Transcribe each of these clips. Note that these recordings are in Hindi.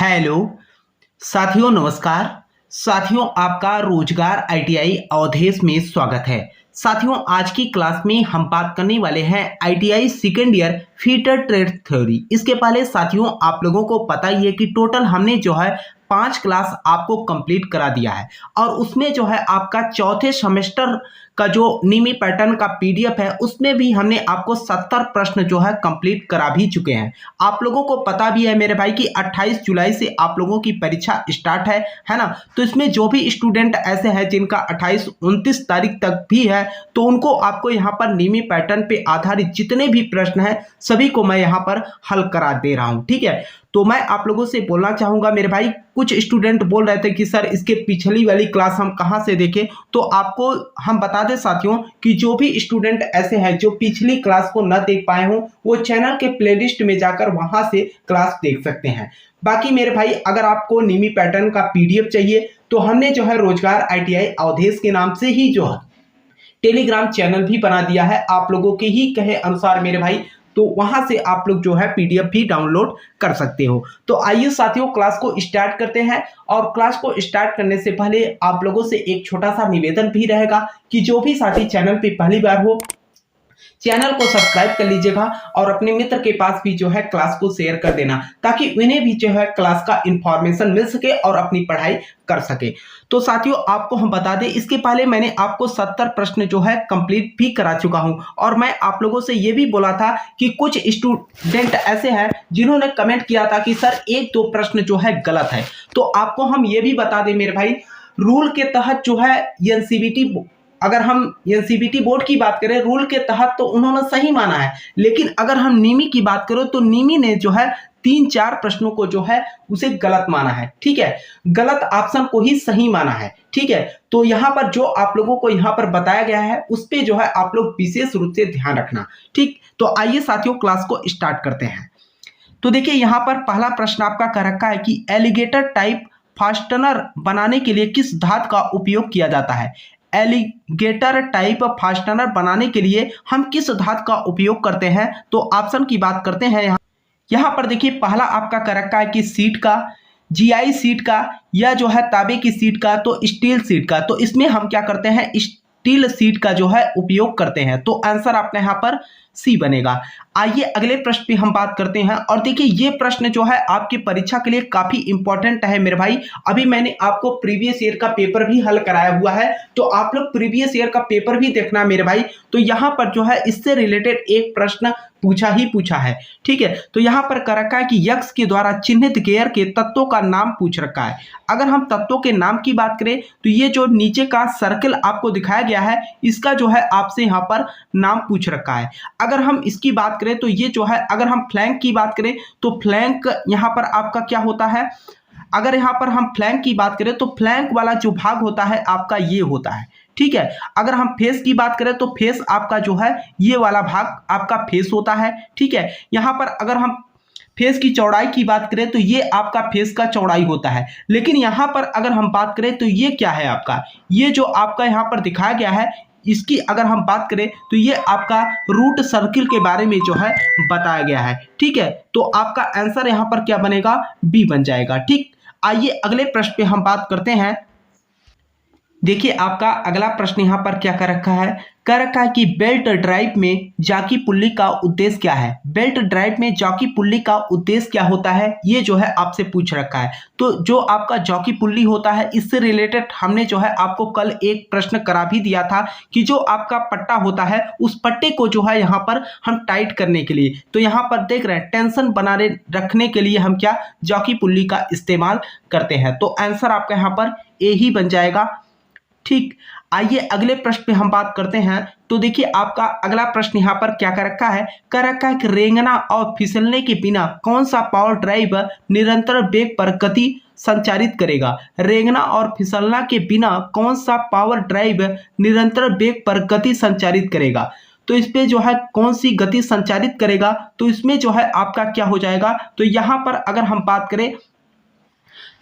हेलो साथियों, नमस्कार साथियों, आपका रोजगार आईटीआई अवधेश में स्वागत है। साथियों, आज की क्लास में हम बात करने वाले हैं ITI second year fitter trade theory. इसके पहले साथियों, आप लोगों को पता ही है कि टोटल हमने जो है 5 क्लास आपको कंप्लीट करा दिया है और उसमें जो है आपका चौथे सेमेस्टर का जो निमी पैटर्न का पीडीएफ है उसमें भी हमने आपको 70 प्रश्न जो है कंप्लीट करा भी चुके हैं। आप लोगों को पता भी है मेरे भाई कि 28 जुलाई से आप लोगों की परीक्षा स्टार्ट है ना। तो इसमें जो भी स्टूडेंट ऐसे हैं जिनका 28-29 तारीख तक भी है तो उनको आपको यहाँ पर निमी पैटर्न पे आधारित जितने भी प्रश्न हैं सभी को मैं यहाँ पर हल करा दे रहा हूँ। ठीक है, तो मैं आप लोगों से बोलना चाहूंगा मेरे भाई, कुछ स्टूडेंट बोल रहे थे कि सर इसके पिछली वाली क्लास हम कहां से देखें, तो आपको हम बता दें साथियों कि जो भी स्टूडेंट ऐसे हैं जो पिछली क्लास को न देख पाए हों वो चैनल के प्लेलिस्ट में जाकर वहां से क्लास देख सकते हैं। बाकी मेरे भाई, अगर आपको निमी पैटर्न का पीडीएफ चाहिए तो हमने जो है रोजगार आईटीआई अवधेश के नाम से ही जो है टेलीग्राम चैनल भी बना दिया है आप लोगों के ही कहे अनुसार मेरे भाई, तो वहां से आप लोग जो है पीडीएफ भी डाउनलोड कर सकते हो। तो आइए साथियों, क्लास को स्टार्ट करते हैं। और क्लास को स्टार्ट करने से पहले आप लोगों से एक छोटा सा निवेदन भी रहेगा कि जो भी साथी चैनल पे पहली बार हो चैनल को सब्सक्राइब कर लीजिएगा और अपने मित्र के पास भी जो है क्लास को शेयर कर देना ताकि उन्हें भी जो है क्लास का इंफॉर्मेशन मिल सके और अपनी पढ़ाई कर सके। तो साथियों, आपको हम बता दें इसके पहले मैंने आपको 70 प्रश्न जो है कंप्लीट भी करा चुका हूं और मैं आप लोगों से ये भी बोला था कि कुछ स्टूडेंट ऐसे हैं जिन्होंने कमेंट किया था कि सर 1-2 प्रश्न जो है गलत है। तो आपको हम ये भी बता दें मेरे भाई, रूल के तहत जो है एनसीबीटी, अगर हम एनसीबीटी बोर्ड की बात करें रूल के तहत तो उन्होंने सही माना है, लेकिन अगर हम निमी की बात करें तो निमी ने जो है 3-4 प्रश्नों को जो है उसे गलत माना है। ठीक है, गलत ऑप्शन को ही सही माना है। ठीक है, तो यहाँ पर जो आप लोगों को यहाँ पर बताया गया है उस पे जो है आप लोग विशेष रूप से ध्यान रखना। ठीक, तो आइए साथियों क्लास को स्टार्ट करते हैं। तो देखिए यहाँ पर पहला प्रश्न आपका कह रखा है कि एलिगेटर टाइप फास्टनर बनाने के लिए किस धातु का उपयोग किया जाता है। एलिगेटर टाइप फास्टनर बनाने के लिए हम किस धातु का उपयोग करते हैं, तो ऑप्शन की बात करते हैं। यहाँ पर देखिए पहला आपका कर रखा है कि सीट का, जीआई सीट का, या जो है तांबे की सीट का, तो स्टील सीट का। तो इसमें हम क्या करते हैं, स्टील सीट का जो है उपयोग करते हैं। तो आंसर आपने यहाँ पर सी बनेगा। आइए अगले प्रश्न पे हम बात करते हैं। और देखिए ये प्रश्न जो है आपकी परीक्षा के लिए काफी इंपॉर्टेंट है मेरे भाई। अभी मैंने आपको प्रीवियस ईयर का पेपर भी हल कराया हुआ है, तो आप लोग प्रीवियस ईयर का पेपर भी देखना मेरे भाई। तो यहाँ पर जो है इससे रिलेटेड एक प्रश्न पूछा है। ठीक है, तो यहाँ पर कर रखा है कि यक्स के द्वारा चिन्हित गियर के तत्वों का नाम पूछ रखा है। अगर हम तत्वों के नाम की बात करें तो ये जो नीचे का सर्कल आपको दिखाया गया है इसका जो है आपसे यहाँ पर नाम पूछ रखा है। अगर हम इसकी बात करें तो ये जो है, अगर हम फ्लैंक की बात करें तो फ्लैंक यहाँ पर आपका क्या होता है, अगर यहाँ पर हम फ्लैंक की बात करें तो फ्लैंक वाला जो भाग होता है आपका ये होता है। ठीक है, अगर हम फेस की बात करें तो फेस आपका जो है ये वाला भाग आपका फेस होता है। ठीक है, यहाँ पर अगर हम फेस की चौड़ाई की बात करें तो ये आपका फेस का चौड़ाई होता है। लेकिन यहाँ पर अगर हम बात करें तो ये क्या है आपका, ये जो आपका यहाँ पर दिखाया गया है इसकी अगर हम बात करें तो ये आपका रूट सर्किल के बारे में जो है बताया गया है। ठीक है, तो आपका आंसर यहाँ पर क्या बनेगा, बी बन जाएगा। ठीक, आइए अगले प्रश्न पे हम बात करते हैं। देखिए आपका अगला प्रश्न यहाँ पर क्या कर रखा है, कह रखा है कि बेल्ट ड्राइव में जॉकी पुल्ली का उद्देश्य क्या है। बेल्ट ड्राइव में जॉकी पुल्ली का उद्देश्य क्या होता है, ये जो है आपसे पूछ रखा है। तो जो आपका जॉकी पुल्ली होता है इससे रिलेटेड हमने जो है आपको कल एक प्रश्न करा भी दिया था कि जो आपका पट्टा होता है उस पट्टे को जो है यहाँ पर हम टाइट करने के लिए, तो यहाँ पर देख रहे हैं टेंशन बनाए रखने के लिए हम क्या जॉकी पुल्ली का इस्तेमाल करते हैं। तो आंसर आपका यहाँ पर ए ही बन जाएगा। ठीक, आइए अगले प्रश्न पे हम बात करते हैं। तो देखिए आपका अगला प्रश्न यहाँ पर क्या कर रखा है, कर रखा है कि रेंगना और फिसलने के बिना कौन सा पावर ड्राइव निरंतर वेग पर गति संचारित करेगा। रेंगना और फिसलना के बिना कौन सा पावर ड्राइव निरंतर वेग पर गति संचारित करेगा। तो इस पे जो है कौन सी गति संचारित करेगा, तो इसमें जो है आपका क्या हो जाएगा, तो यहाँ पर अगर हम बात करें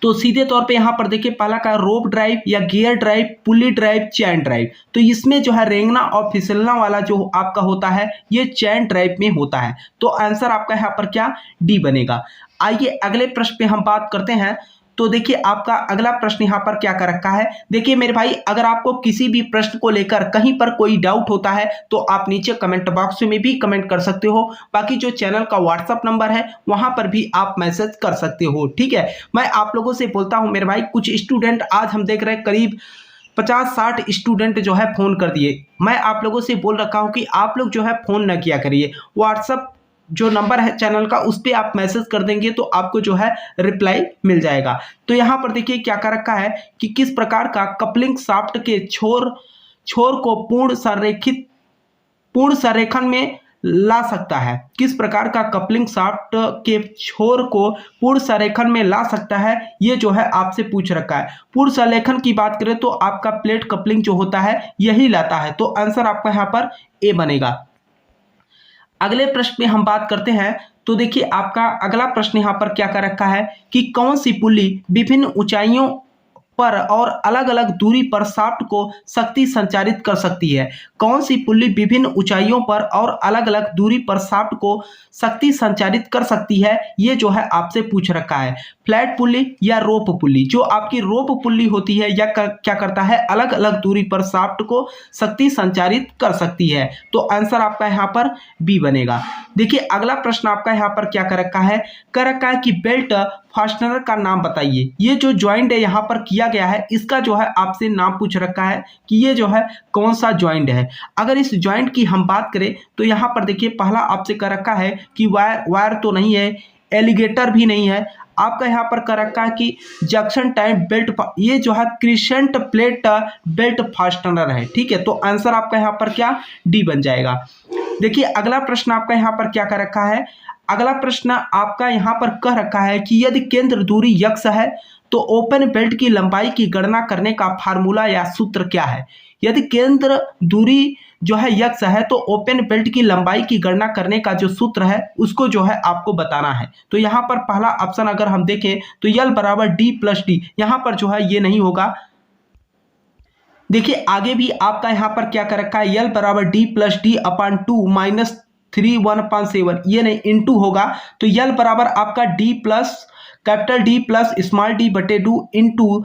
तो सीधे तौर पे यहाँ पर देखिए पहला का रोप ड्राइव या गियर ड्राइव, पुली ड्राइव, चैन ड्राइव। तो इसमें जो है रेंगना और फिसलना वाला जो आपका होता है ये चैन ड्राइव में होता है। तो आंसर आपका यहाँ पर क्या डी बनेगा। आइए अगले प्रश्न पे हम बात करते हैं। तो देखिए आपका अगला प्रश्न यहाँ पर क्या कर रखा है। देखिए मेरे भाई, अगर आपको किसी भी प्रश्न को लेकर कहीं पर कोई डाउट होता है तो आप नीचे कमेंट बॉक्स में भी कमेंट कर सकते हो। बाकी जो चैनल का व्हाट्सअप नंबर है वहां पर भी आप मैसेज कर सकते हो। ठीक है, मैं आप लोगों से बोलता हूं मेरे भाई, कुछ स्टूडेंट आज हम देख रहे हैं करीब 50-60 स्टूडेंट जो है फोन कर दिए। मैं आप लोगों से बोल रखा हूं कि आप लोग जो है फोन न किया करिए। व्हाट्सअप जो नंबर है चैनल का उस पर आप मैसेज कर देंगे तो आपको जो है रिप्लाई मिल जाएगा। तो यहाँ पर देखिए क्या कर रखा है कि किस प्रकार का कपलिंग शाफ्ट के छोर को पूर्ण संरेखण में ला सकता है। किस प्रकार का कपलिंग शाफ्ट के छोर को पूर्ण संरेखण में ला सकता है, ये जो है आपसे पूछ रखा है। पूर्ण संरेखण की बात करें तो आपका प्लेट कपलिंग जो होता है यही लाता है। तो आंसर आपका यहाँ पर ए बनेगा। अगले प्रश्न में हम बात करते हैं। तो देखिए आपका अगला प्रश्न यहाँ पर क्या कर रखा है कि कौन सी पुली विभिन्न ऊंचाइयों पर और अलग अलग दूरी पर शाफ्ट को शक्ति संचारित कर सकती है। कौन सी पुली विभिन्न ऊंचाइयों पर और अलग अलग दूरी पर शाफ्ट को शक्ति संचारित कर सकती है, ये जो है आपसे पूछ रखा है। फ्लैट पुली या रोप पुली। जो आपकी रोप पुली होती है या क्या करता है, अलग अलग दूरी पर शाफ्ट को शक्ति संचारित कर सकती है। तो आंसर आपका यहाँ पर बी बनेगा। देखिए अगला प्रश्न आपका यहाँ पर क्या कर रखा है, कि बेल्ट फास्टनर का नाम बताइए। ये जो ज्वाइंट है यहाँ पर किया गया है, इसका जो है आपसे नाम पूछ रखा है कि ये जो है कौन सा ज्वाइंट है। अगर इस ज्वाइंट की हम बात करें तो यहाँ पर देखिए पहला आपसे कर रखा है कि वायर तो नहीं है, एलिगेटर भी नहीं है। आपका यहाँ पर कर रखा है कि जंक्शन टाइप बेल्ट, ये जो है क्रिसेंट प्लेट बेल्ट फास्टनर है। ठीक है, तो आंसर आपका यहाँ पर क्या डी बन जाएगा। देखिए अगला प्रश्न आपका यहाँ पर क्या कर रखा है। अगला प्रश्न आपका यहाँ पर कह रखा है कि यदि केंद्र दूरी यक्ष है तो ओपन बेल्ट की लंबाई की गणना करने का फार्मूला या सूत्र क्या है। यदि केंद्र दूरी जो है यक्ष है तो ओपन बेल्ट की लंबाई की गणना करने का जो सूत्र है उसको जो है आपको बताना है। तो यहाँ पर पहला ऑप्शन अगर हम देखें तो यल बराबर डी प्लस डी, यहाँ पर जो है ये नहीं होगा। देखिए आगे भी आपका यहाँ पर क्या कर रखा है, यल बराबर D plus D upon 2 minus 3/1/7, ये नहीं इनटू होगा। तो यल बराबर आपका D plus capital D plus small D बटे 2 इंटू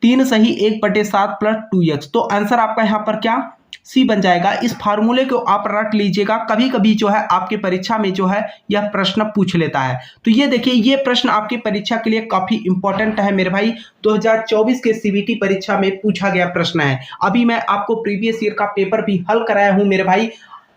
3 सही 1/7 प्लस 2x। तो आंसर आपका यहाँ पर क्या सी बन जाएगा। इस फार्मूले को आप रट लीजिएगा, कभी कभी जो है आपके परीक्षा में जो है यह प्रश्न पूछ लेता है। तो ये देखिए ये प्रश्न आपकी परीक्षा के लिए काफी इंपॉर्टेंट है मेरे भाई। 2024 के सीबीटी परीक्षा में पूछा गया प्रश्न है। अभी मैं आपको प्रीवियस ईयर का पेपर भी हल कराया हूं मेरे भाई।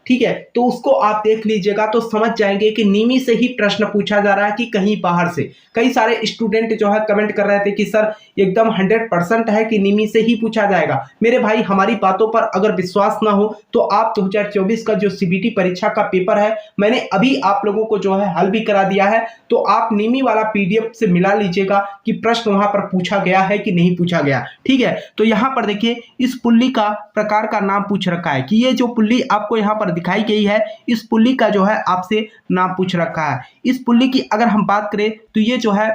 ठीक है, तो उसको आप देख लीजिएगा तो समझ जाएंगे कि नीमी से ही प्रश्न पूछा जा रहा है कि कहीं बाहर से। कई सारे स्टूडेंट जो है कमेंट कर रहे थे कि सर एकदम 100% है कि नीमी से ही पूछा जाएगा। मेरे भाई हमारी बातों पर अगर विश्वास ना हो तो आप 2024 का जो सीबीटी परीक्षा का पेपर है मैंने अभी आप लोगों को जो है हल भी करा दिया है। तो आप नीमी वाला पीडीएफ से मिला लीजिएगा कि प्रश्न वहां पर पूछा गया है कि नहीं पूछा गया। ठीक है, तो यहाँ पर देखिए इस पुल्ली का प्रकार का नाम पूछ रखा है कि ये जो पुल्ली आपको यहाँ पर दिखाई गई है इस पुल्ली का जो है आपसे नाम पूछ रखा है। इस पुल्ली की अगर हम बात करें तो ये जो है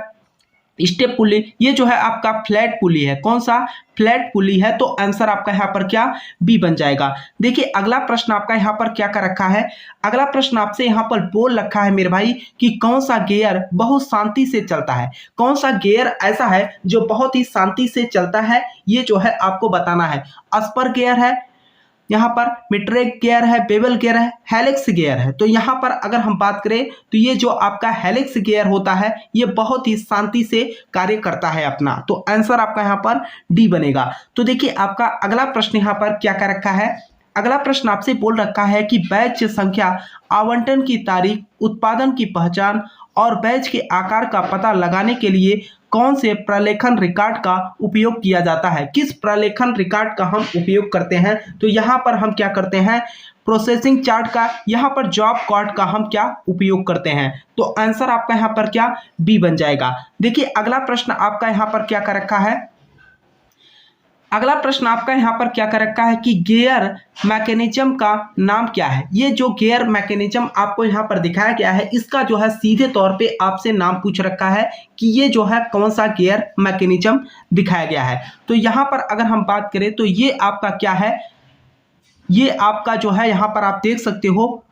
स्टेप पुली, ये जो है आपका फ्लैट पुली है। कौन सा फ्लैट पुली है। तो आंसर आपका यहाँ पर क्या बी बन जाएगा। देखिए अगला प्रश्न आपका यहाँ पर क्या कर रखा है। अगला प्रश्न आपसे यहाँ पर बोल रखा है मेरे भाई कि कौन सा गियर बहुत शांति से चलता है। कौन सा गियर ऐसा है जो बहुत ही शांति से चलता है, ये जो है आपको बताना है। अस्पर गियर है, यहाँ पर मिट्रेक गियर है, बेवल गियर है, हेलिक्स गियर है। तो यहाँ पर अगर हम बात करें तो ये जो आपका हेलिक्स गियर होता है ये बहुत ही शांति से कार्य करता है अपना। तो आंसर आपका यहाँ पर डी बनेगा। तो देखिए आपका अगला प्रश्न यहाँ पर क्या कर रखा है। अगला प्रश्न आपसे बोल रखा है कि बैच संख्या, आवंटन की तारीख, उत्पादन की पहचान और बैच के आकार का पता लगाने के लिए कौन से प्रलेखन रिकॉर्ड का उपयोग किया जाता है। किस प्रलेखन रिकॉर्ड का हम उपयोग करते हैं। तो यहाँ पर हम क्या करते हैं, प्रोसेसिंग चार्ट का, यहाँ पर जॉब कार्ड का हम क्या उपयोग करते हैं। तो आंसर आपका यहाँ पर क्या बी बन जाएगा। देखिए अगला प्रश्न आपका यहाँ पर क्या कर रखा है। अगला प्रश्न आपका यहाँ पर क्या कर रखा है कि गियर मैकेनिज्म का नाम क्या है। ये जो गियर मैकेनिज्म आपको यहाँ पर दिखाया गया है, इसका जो है सीधे तौर पे आपसे नाम पूछ रखा है कि ये जो है कौन सा गियर मैकेनिज्म दिखाया गया है। तो यहाँ पर अगर हम बात करें तो ये आपका क्या है, ये आपका जो है यहाँ पर आप देख सकते हो।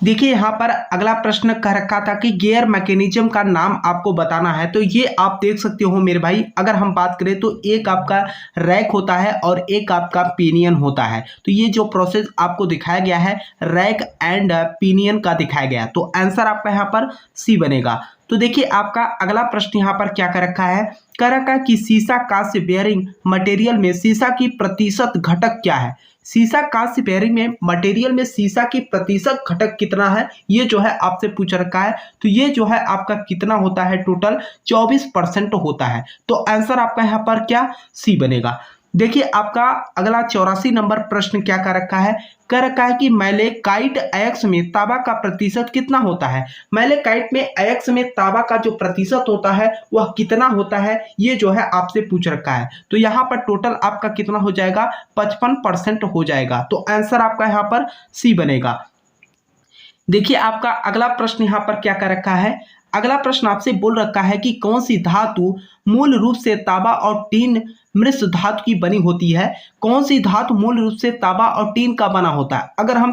देखिए यहाँ पर अगला प्रश्न कह रखा था कि गियर मैकेनिज्म का नाम आपको बताना है। तो ये आप देख सकते हो मेरे भाई, अगर हम बात करें तो एक आपका रैक होता है और एक आपका पिनियन होता है। तो ये जो प्रोसेस आपको दिखाया गया है रैक एंड पिनियन का दिखाया गया, तो आंसर आपका यहाँ पर सी बनेगा। तो देखिए आपका अगला प्रश्न यहाँ पर क्या कर रखा है, कह रखा है कि सीसा कांस्य बेयरिंग मटेरियल में सीसा की प्रतिशत घटक क्या है। सीसा कांस्य बेयरिंग में मटेरियल में सीसा की प्रतिशत घटक कितना है, ये जो है आपसे पूछ रखा है। तो ये जो है आपका कितना होता है, टोटल 24% होता है। तो आंसर आपका यहाँ पर क्या, सी बनेगा। देखिए आपका अगला 84 नंबर प्रश्न क्या कर रखा है, कह रखा है कि मैलेकाइट अयस्क में तांबा का प्रतिशत कितना होता है। मैलेकाइट में अयस्क में तांबा का जो प्रतिशत होता है वह कितना होता है, ये जो है आपसे पूछ रखा है। तो यहाँ पर टोटल आपका कितना हो जाएगा, 55% हो जाएगा। तो आंसर आपका यहाँ पर सी बनेगा। देखिए आपका अगला प्रश्न यहाँ पर क्या कर रखा है, अगला प्रश्न आपसे बोल रखा है कि कौन सी धातु मूल रूप से तांबा और टीन मिश्र धातु की बनी होती है। कौन सी धातु मूल रूप से तांबा और टीन का बना होता है। अगर हम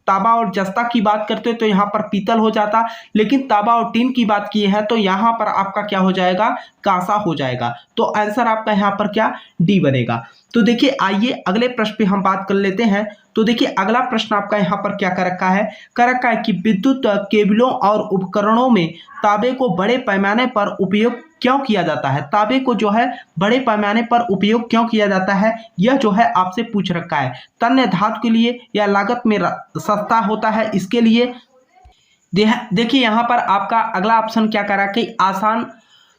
तांबा और जस्ता की बात करते तो यहाँ पर पीतल हो जाता, लेकिन तांबा और टीन की बात की है तो यहाँ पर आपका क्या हो जाएगा, कांसा हो जाएगा। तो आंसर आपका यहाँ पर क्या, डी बनेगा। तो देखिए आइए अगले प्रश्न पे हम बात कर लेते हैं। तो देखिए अगला प्रश्न आपका यहाँ पर क्या कर रखा है, कर रखा है कि विद्युत केबलों और उपकरणों में तांबे को बड़े पैमाने पर उपयोग क्यों किया जाता है। तांबे को जो है बड़े पैमाने पर उपयोग क्यों किया जाता है, यह जो है आपसे पूछ रखा है। तन्य धातु के लिए या लागत में सस्ता होता है, इसके लिए। देखिए यहाँ पर आपका अगला ऑप्शन क्या करा कि आसान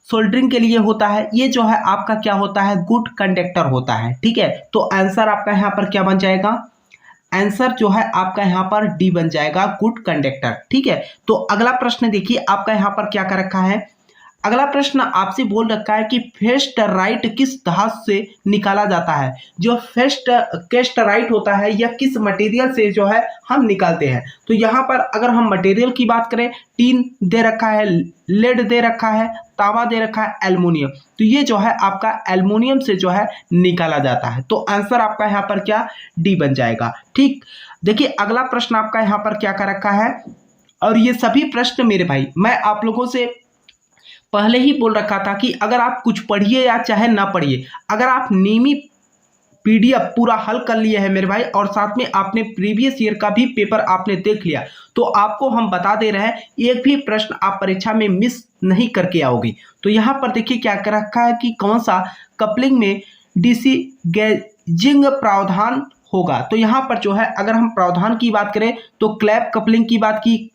सोल्डरिंग के लिए होता है। ये जो है आपका क्या होता है, गुड कंडक्टर होता है। ठीक है, तो आंसर आपका यहाँ पर क्या बन जाएगा, आंसर जो है आपका यहाँ पर डी बन जाएगा, गुड कंडक्टर। ठीक है, तो अगला प्रश्न देखिए आपका यहाँ पर क्या कर रखा है। अगला प्रश्न आपसे बोल रखा है कि फेस्टराइट किस धातु से निकाला जाता है। जो केस्टराइट होता है यह किस मटेरियल से जो है हम निकालते हैं। तो यहाँ पर अगर हम मटेरियल की बात करें, टीन दे रखा है, लेड दे रखा है, तांबा दे रखा है, एल्युमिनियम। तो ये जो है आपका एल्युमिनियम से जो है निकाला जाता है। तो आंसर आपका यहाँ पर क्या, डी बन जाएगा। ठीक, देखिए अगला प्रश्न आपका यहाँ पर क्या कर रखा है, और ये सभी प्रश्न मेरे भाई मैं आप लोगों से पहले ही बोल रखा था कि अगर आप कुछ पढ़िए या चाहे ना पढ़िए, अगर आप नीमी पीडीएफ पूरा हल कर लिए हैं मेरे भाई, और साथ में आपने प्रीवियस ईयर का भी पेपर आपने देख लिया, तो आपको हम बता दे रहे हैं एक भी प्रश्न आप परीक्षा में मिस नहीं करके आओगे। तो यहाँ पर देखिए क्या कर रखा है कि कौन सा कपलिंग में डीसी गेजिंग प्रावधान होगा। तो यहाँ पर जो है अगर हम प्रावधान की बात करें तो क्लैप कपलिंग की बात की,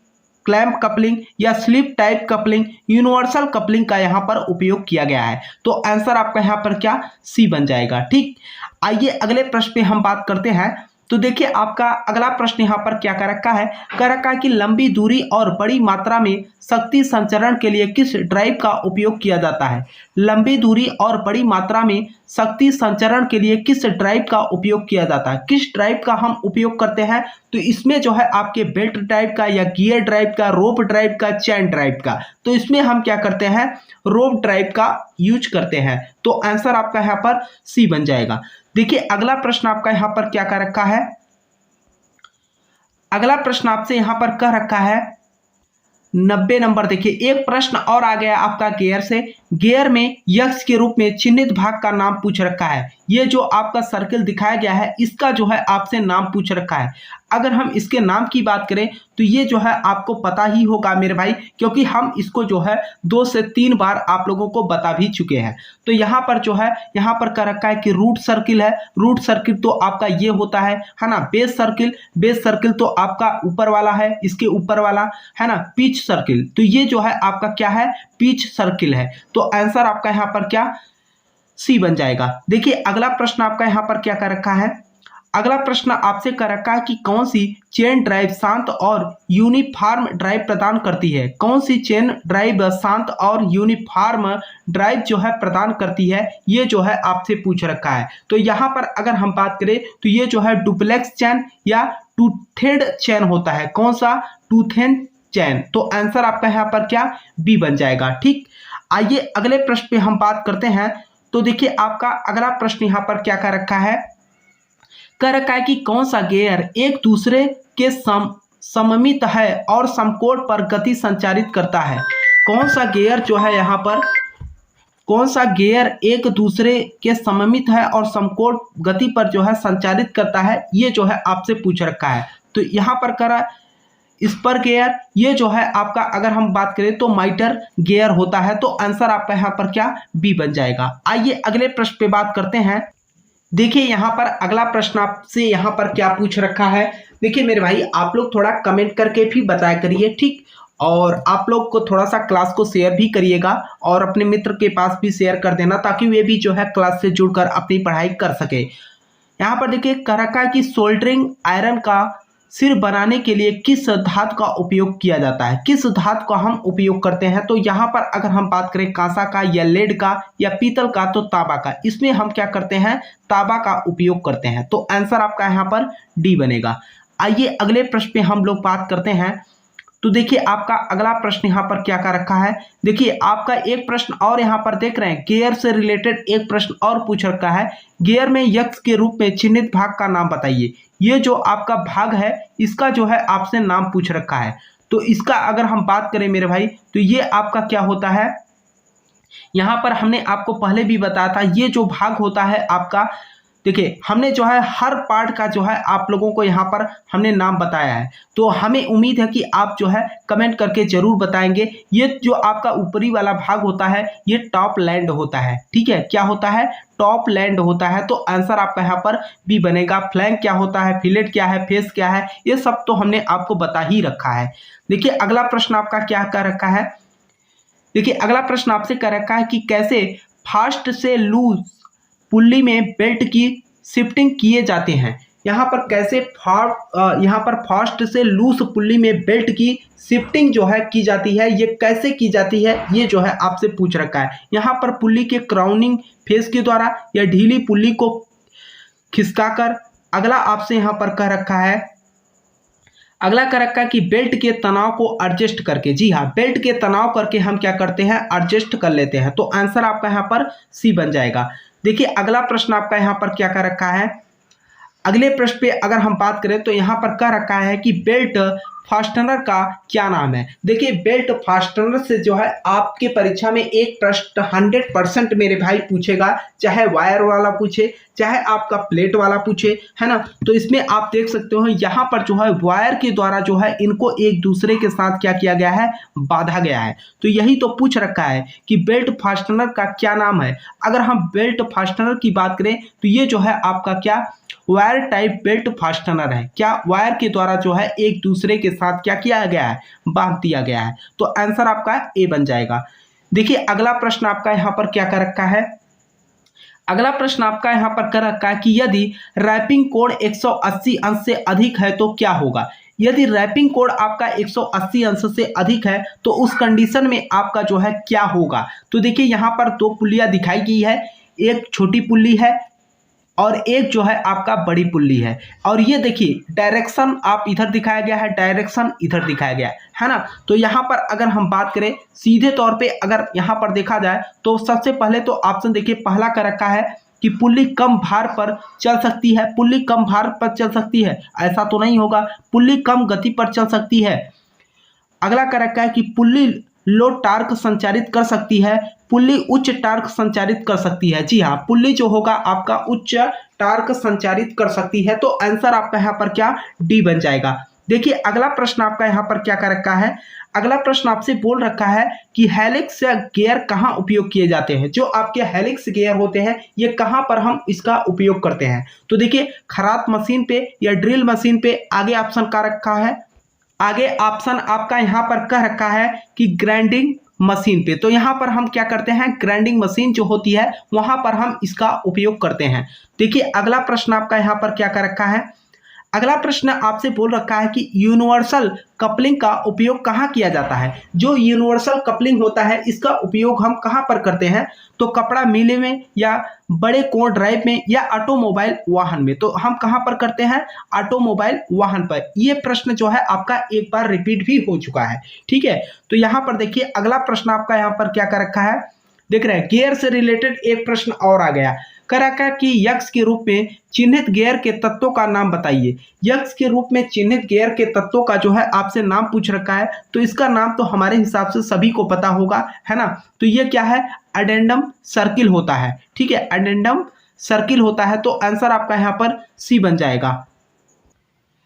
क्लैंप कपलिंग या slip type coupling, universal coupling का यहाँ पर उपयोग किया गया है। तो आंसर आपका यहाँ पर क्या, सी बन जाएगा। ठीक, आइए अगले प्रश्न पे हम बात करते हैं। तो देखिए आपका अगला प्रश्न यहाँ पर क्या कर रखा है, कह रखा है कि लंबी दूरी और बड़ी मात्रा में शक्ति संचरण के लिए किस ड्राइव का उपयोग किया जाता है। लंबी दूरी और बड़ी मात्रा में शक्ति संचरण के लिए किस ड्राइव का उपयोग किया जाता है। किस ड्राइव का हम उपयोग करते हैं, तो इसमें जो है आपके बेल्ट ड्राइव का या गियर ड्राइव का, रोप ड्राइव का, चैन ड्राइव का। तो इसमें हम क्या करते हैं, रोप ड्राइव का यूज करते हैं। तो आंसर आपका यहाँ पर सी बन जाएगा। देखिए अगला प्रश्न आपका यहाँ पर क्या कर रखा है, अगला प्रश्न आपसे यहाँ पर कह रखा है 90 नंबर। देखिए एक प्रश्न और आ गया आपका गियर से। गियर में यक्ष के रूप में चिन्हित भाग का नाम पूछ रखा है। ये जो आपका सर्किल दिखाया गया है इसका जो है आपसे नाम पूछ रखा है। अगर हम इसके नाम की बात करें तो ये जो है आपको पता ही होगा मेरे भाई, क्योंकि हम इसको जो है 2 से 3 बार आप लोगों को बता भी चुके हैं। तो यहाँ पर जो है यहाँ पर कह रखा है कि रूट सर्किल है। रूट सर्किल तो आपका ये होता है ना। बेस सर्किल, बेस सर्किल तो आपका ऊपर वाला है, इसके ऊपर वाला है ना, पिच सर्किल। तो ये जो है आपका क्या है, पिच सर्किल है। तो आंसर आपका यहाँ पर क्या, सी बन जाएगा। देखिए अगला प्रश्न आपका यहाँ पर क्या कर रखा है, अगला प्रश्न आपसे कर रखा है कि कौन सी चेन ड्राइव शांत और यूनिफॉर्म ड्राइव प्रदान करती है। कौन सी चेन ड्राइव शांत और यूनिफॉर्म ड्राइव जो है प्रदान करती है, ये जो है आपसे पूछ रखा है। तो यहाँ पर अगर हम बात करें तो ये जो है डुप्लेक्स चेन या टूथेड चेन होता है। कौन सा? Toothed chain. तो आंसर आपका यहाँ पर क्या? बी बन जाएगा। ठीक, आइए अगले प्रश्न पे हम बात करते हैं। तो देखिए आपका अगला प्रश्न यहाँ पर क्या कर रखा है, कह रखा है कि कौन सा गियर एक दूसरे के सममित है और समकोण पर गति संचारित करता है। कौन सा गियर जो है यहाँ पर, कौन सा गियर एक दूसरे के सममित है और समकोण गति पर जो है संचारित करता है, ये जो है आपसे पूछ रखा है। तो यहाँ पर करा स्पर गियर, ये जो है आपका अगर हम बात करें तो माइटर गियर होता है। तो आंसर आपका यहाँ पर क्या? बी बन जाएगा। आइए अगले प्रश्न पे बात करते हैं। देखिए यहाँ पर अगला प्रश्न आपसे यहाँ पर क्या पूछ रखा है। देखिए मेरे भाई, आप लोग थोड़ा कमेंट करके भी बताया करिए, ठीक, और आप लोग को थोड़ा सा क्लास को शेयर भी करिएगा और अपने मित्र के पास भी शेयर कर देना ताकि वे भी जो है क्लास से जुड़कर अपनी पढ़ाई कर सके। यहाँ पर देखिए कह रखा है कि सोल्डरिंग आयरन का सिर बनाने के लिए किस धातु का उपयोग किया जाता है। किस धातु का हम उपयोग करते हैं। तो यहाँ पर अगर हम बात करें कांसा का या लेड का या पीतल का तो तांबा का, इसमें हम क्या करते हैं? तांबा का उपयोग करते हैं। तो आंसर आपका यहाँ पर डी बनेगा। आइए अगले प्रश्न पे हम लोग बात करते हैं। तो देखिए आपका अगला प्रश्न यहाँ पर क्या कर रखा है। देखिए आपका एक प्रश्न और यहाँ पर देख रहे हैं, गियर से रिलेटेड एक प्रश्न और पूछ रखा है। गियर में यक्ष के रूप में चिन्हित भाग का नाम बताइए। ये जो आपका भाग है इसका जो है आपसे नाम पूछ रखा है। तो इसका अगर हम बात करें मेरे भाई तो ये आपका क्या होता है, यहाँ पर हमने आपको पहले भी बताया था, ये जो भाग होता है आपका, देखिए हमने जो है हर पार्ट का जो है आप लोगों को यहाँ पर हमने नाम बताया है। तो हमें उम्मीद है कि आप जो है कमेंट करके जरूर बताएंगे। ये जो आपका ऊपरी वाला भाग होता है ये टॉप लैंड होता है। ठीक है, क्या होता है? टॉप लैंड होता है। तो आंसर आपका यहाँ पर बी बनेगा। फ्लैंक क्या होता है, फिलेट क्या है, फेस क्या है, ये सब तो हमने आपको बता ही रखा है। देखिए अगला प्रश्न आपका क्या कर रखा है। देखिए अगला प्रश्न आपसे कर रखा है कि कैसे फास्ट से लूज पुल्ली में बेल्ट की शिफ्टिंग किए जाते हैं। यहाँ पर कैसे यहाँ पर फास्ट से लूज पुल्ली में बेल्ट की शिफ्टिंग जो है की जाती है, ये कैसे की जाती है, ये जो है आपसे पूछ रखा है। यहाँ पर पुल्ली के क्राउनिंग फेस के द्वारा या ढीली पुल्ली को खिसकाकर। अगला आपसे यहाँ पर कह रखा है, अगला कर रखा है कि बेल्ट के तनाव को एडजस्ट करके। जी हाँ, बेल्ट के तनाव करके हम क्या करते हैं? एडजस्ट कर लेते हैं। तो आंसर आपका यहाँ पर सी बन जाएगा। देखिए अगला प्रश्न आपका यहाँ पर क्या कर रखा है। अगले प्रश्न पे अगर हम बात करें तो यहाँ पर कह रखा है कि बेल्ट फास्टनर का क्या नाम है। देखिए बेल्ट फास्टनर से जो है आपके परीक्षा में एक प्रश्न 100% मेरे भाई पूछेगा, चाहे वायर वाला पूछे चाहे आपका प्लेट वाला पूछे, है ना। तो इसमें आप देख सकते हो यहाँ पर जो है वायर के द्वारा जो है इनको एक दूसरे के साथ क्या किया गया है? बांधा गया है। तो यही तो पूछ रखा है कि बेल्ट फास्टनर का क्या नाम है। अगर हम बेल्ट फास्टनर की बात करें तो ये जो है आपका क्या? वायर टाइप बेल्ट फास्टनर है। क्या? वायर के द्वारा जो है एक दूसरे के साथ क्या किया गया है? बांध दिया गया है। तो आंसर आपका ए बन जाएगा। देखिए अगला प्रश्न आपका यहाँ पर क्या कर रखा है। अगला प्रश्न आपका यहाँ पर कर रखा है कि यदि रैपिंग कोण 180 अंश से अधिक है तो क्या होगा। यदि रैपिंग कोण आपका 180 अंश से अधिक है तो उस कंडीशन में आपका जो है क्या होगा। तो देखिए यहाँ पर दो पुल्लियां दिखाई गई है, एक छोटी पुल्ली है और एक जो है आपका बड़ी पुल्ली है। और ये देखिए डायरेक्शन आप इधर दिखाया गया है, डायरेक्शन इधर दिखाया गया है ना। तो यहाँ पर अगर हम बात करें सीधे तौर पे अगर यहाँ पर देखा जाए तो सबसे पहले तो ऑप्शन देखिए पहला कर रखा है कि पुल्ली कम भार पर चल सकती है। पुल्ली कम भार पर चल सकती है, ऐसा तो नहीं होगा। पुल्ली कम गति पर चल सकती है। अगला कर रखा है कि पुल्ली लो टार्क संचारित कर सकती है, पुल्ली उच्च टार्क संचारित कर सकती है। जी हाँ, पुल्ली जो होगा आपका उच्च टार्क संचारित कर सकती है। तो आंसर आपका यहाँ पर क्या? डी बन जाएगा। देखिए अगला प्रश्न आपका यहाँ पर क्या कर रखा है। अगला प्रश्न आपसे बोल रखा है कि हेलिक्स गियर कहाँ उपयोग किए जाते हैं। जो आपके हेलिक्स गियर होते हैं ये कहाँ पर हम इसका उपयोग करते हैं। तो देखिए खराद मशीन पे या ड्रिल मशीन पे। आगे ऑप्शन का रखा है, आगे ऑप्शन आपका यहाँ पर कह रखा है कि ग्राइंडिंग मशीन पे। तो यहाँ पर हम क्या करते हैं, ग्राइंडिंग मशीन जो होती है वहाँ पर हम इसका उपयोग करते हैं। देखिए अगला प्रश्न आपका यहाँ पर क्या कर रखा है, अगला प्रश्न आपसे बोल रखा है कि यूनिवर्सल कपलिंग का उपयोग कहाँ किया जाता है। जो यूनिवर्सल कपलिंग होता है इसका उपयोग हम कहाँ पर करते हैं, तो कपड़ा मिले में या बड़े कोर ड्राइव में या ऑटोमोबाइल वाहन में। तो हम कहाँ पर करते हैं, ऑटोमोबाइल वाहन पर। ये प्रश्न जो है आपका एक बार रिपीट भी हो चुका है, ठीक है। तो यहाँ पर देखिए अगला प्रश्न आपका यहाँ पर क्या कर रखा है, देख रहे हैं गियर से रिलेटेड एक प्रश्न और आ गया। कह रखा है कि यक्स के रूप में चिन्हित गियर के तत्वों का नाम बताइए। यक्स के रूप में चिन्हित गियर के तत्वों का जो है आपसे नाम पूछ रखा है, तो इसका नाम तो हमारे हिसाब से सभी को पता होगा, है ना। तो ये क्या है, अडेंडम सर्किल होता है, ठीक है, अडेंडम सर्किल होता है। तो आंसर आपका यहाँ पर सी बन जाएगा।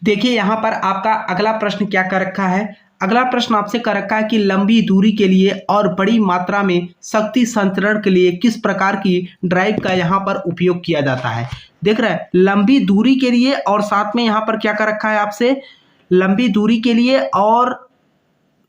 देखिए यहाँ पर आपका अगला प्रश्न क्या कर रखा है, अगला प्रश्न आपसे कर रखा है कि लंबी दूरी के लिए और बड़ी मात्रा में शक्ति संचरण के लिए किस प्रकार की ड्राइव का यहाँ पर उपयोग किया जाता है। देख रहे हैं लंबी दूरी के लिए और साथ में यहाँ पर क्या कर रखा है आपसे, लंबी दूरी के लिए और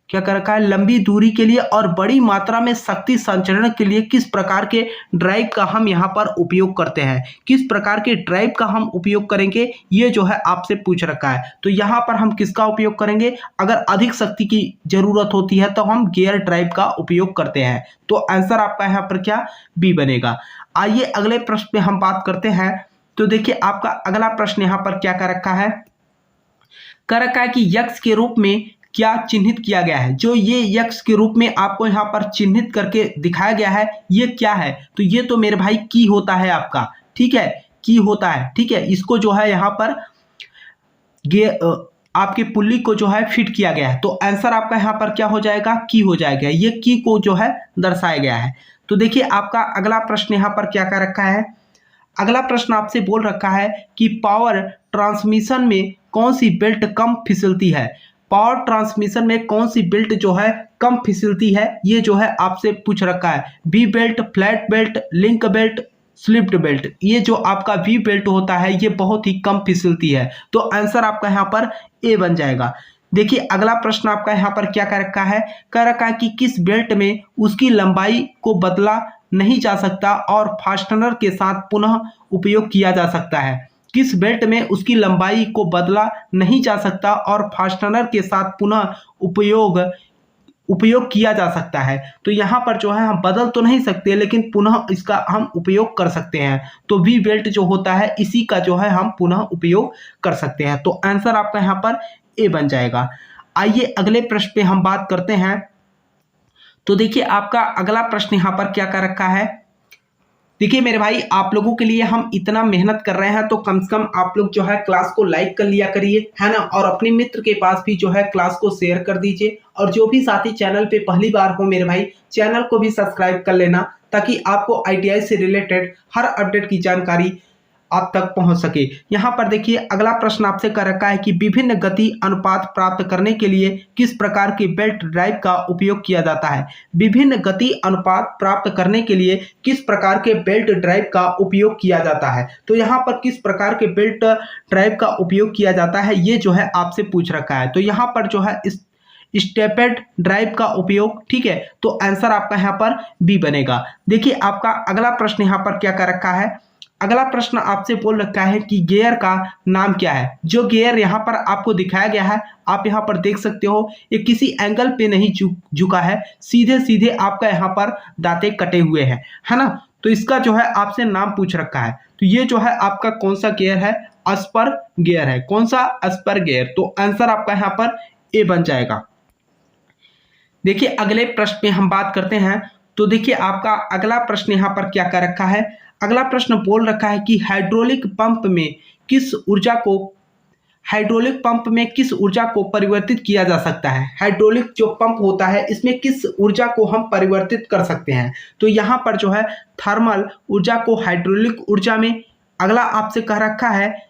क्या कर रखा है, लंबी दूरी के लिए और बड़ी मात्रा में शक्ति संचरण के लिए किस प्रकार के ड्राइव का हम यहाँ पर उपयोग करते हैं, किस प्रकार के ड्राइव का हम उपयोग करेंगे, ये जो है आपसे पूछ रखा है। तो यहाँ पर हम किसका उपयोग करेंगे, अगर अधिक शक्ति की जरूरत होती है तो हम गियर ड्राइव का उपयोग करते हैं। तो आंसर आपका यहाँ पर क्या, बी बनेगा। आइए अगले प्रश्न पे हम बात करते हैं। तो देखिए आपका अगला प्रश्न यहाँ पर क्या कर रखा है, कर रखा है कि यक्स के रूप में क्या चिन्हित किया गया है। जो ये यक्स के रूप में आपको यहाँ पर चिन्हित करके दिखाया गया है ये क्या है, तो ये तो मेरे भाई की होता है आपका, ठीक है, की होता है, ठीक है। इसको जो है यहाँ पर आपके पुल्ली को जो है फिट किया गया है। तो आंसर आपका यहाँ पर क्या हो जाएगा, की हो जाएगा। ये की को जो है दर्शाया गया है। तो देखिए आपका अगला प्रश्न यहाँ पर क्या कर रखा है, अगला प्रश्न आपसे बोल रखा है कि पावर ट्रांसमिशन में कौन सी बेल्ट कम फिसलती है। पावर ट्रांसमिशन में कौन सी बेल्ट जो है कम फिसलती है, ये जो है आपसे पूछ रखा है। We belt, flat belt, link belt, slipped belt. ये जो आपका वी बेल्ट होता है ये बहुत ही कम फिसलती है। तो आंसर आपका यहाँ पर ए बन जाएगा। देखिए अगला प्रश्न आपका यहाँ पर क्या कर रखा है, कह रखा है कि किस बेल्ट में उसकी लंबाई को बदला नहीं जा सकता और फास्टनर के साथ पुनः उपयोग किया जा सकता है। किस बेल्ट में उसकी लंबाई को बदला नहीं जा सकता और फास्टनर के साथ पुनः उपयोग किया जा सकता है। तो यहाँ पर जो है हम बदल तो नहीं सकते लेकिन पुनः इसका हम उपयोग कर सकते हैं। तो वी बेल्ट जो होता है इसी का जो है हम पुनः उपयोग कर सकते हैं। तो आंसर आपका यहाँ पर ए बन जाएगा। आइए अगले प्रश्न पे हम बात करते हैं। तो देखिए आपका अगला प्रश्न यहाँ पर क्या कर रखा है, देखिए मेरे भाई आप लोगों के लिए हम इतना मेहनत कर रहे हैं तो कम से कम आप लोग जो है क्लास को लाइक कर लिया करिए, है ना, और अपने मित्र के पास भी जो है क्लास को शेयर कर दीजिए। और जो भी साथी चैनल पे पहली बार हो मेरे भाई, चैनल को भी सब्सक्राइब कर लेना ताकि आपको आईटीआई से रिलेटेड हर अपडेट की जानकारी आप तक पहुंच सके। यहाँ पर देखिए अगला प्रश्न आपसे कर रखा है कि विभिन्न गति अनुपात प्राप्त करने के लिए किस प्रकार के बेल्ट ड्राइव का उपयोग किया जाता है। विभिन्न गति अनुपात प्राप्त करने के लिए किस प्रकार के बेल्ट ड्राइव का उपयोग किया जाता है। तो यहाँ पर किस प्रकार के बेल्ट ड्राइव का उपयोग किया जाता है ये जो है आपसे पूछ रखा है। तो यहाँ पर जो है इस स्टेपेड ड्राइव का उपयोग, ठीक है। तो आंसर आपका यहाँ पर बी बनेगा। देखिए आपका अगला प्रश्न यहाँ पर क्या कर रखा है, अगला प्रश्न आपसे बोल रखा है कि गियर का नाम क्या है। जो गियर यहाँ पर आपको दिखाया गया है आप यहाँ पर देख सकते हो ये किसी एंगल पे नहीं झुका है, सीधे सीधे आपका यहाँ पर दांते कटे हुए हैं, है ना। तो इसका जो है आपसे नाम पूछ रखा है। तो ये जो है आपका कौन सा गियर है, अस्पर गियर है। कौन सा, अस्पर गियर। तो आंसर आपका यहाँ पर ए बन जाएगा। देखिए अगले प्रश्न पे हम बात करते हैं। तो देखिए आपका अगला प्रश्न यहाँ पर क्या कर रखा है, अगला प्रश्न बोल रखा है कि हाइड्रोलिक पंप में किस ऊर्जा को परिवर्तित किया जा सकता है। हाइड्रोलिक जो पंप होता है इसमें किस ऊर्जा को हम परिवर्तित कर सकते हैं। तो यहाँ पर जो है थर्मल ऊर्जा को हाइड्रोलिक ऊर्जा में, अगला आपसे कह रखा है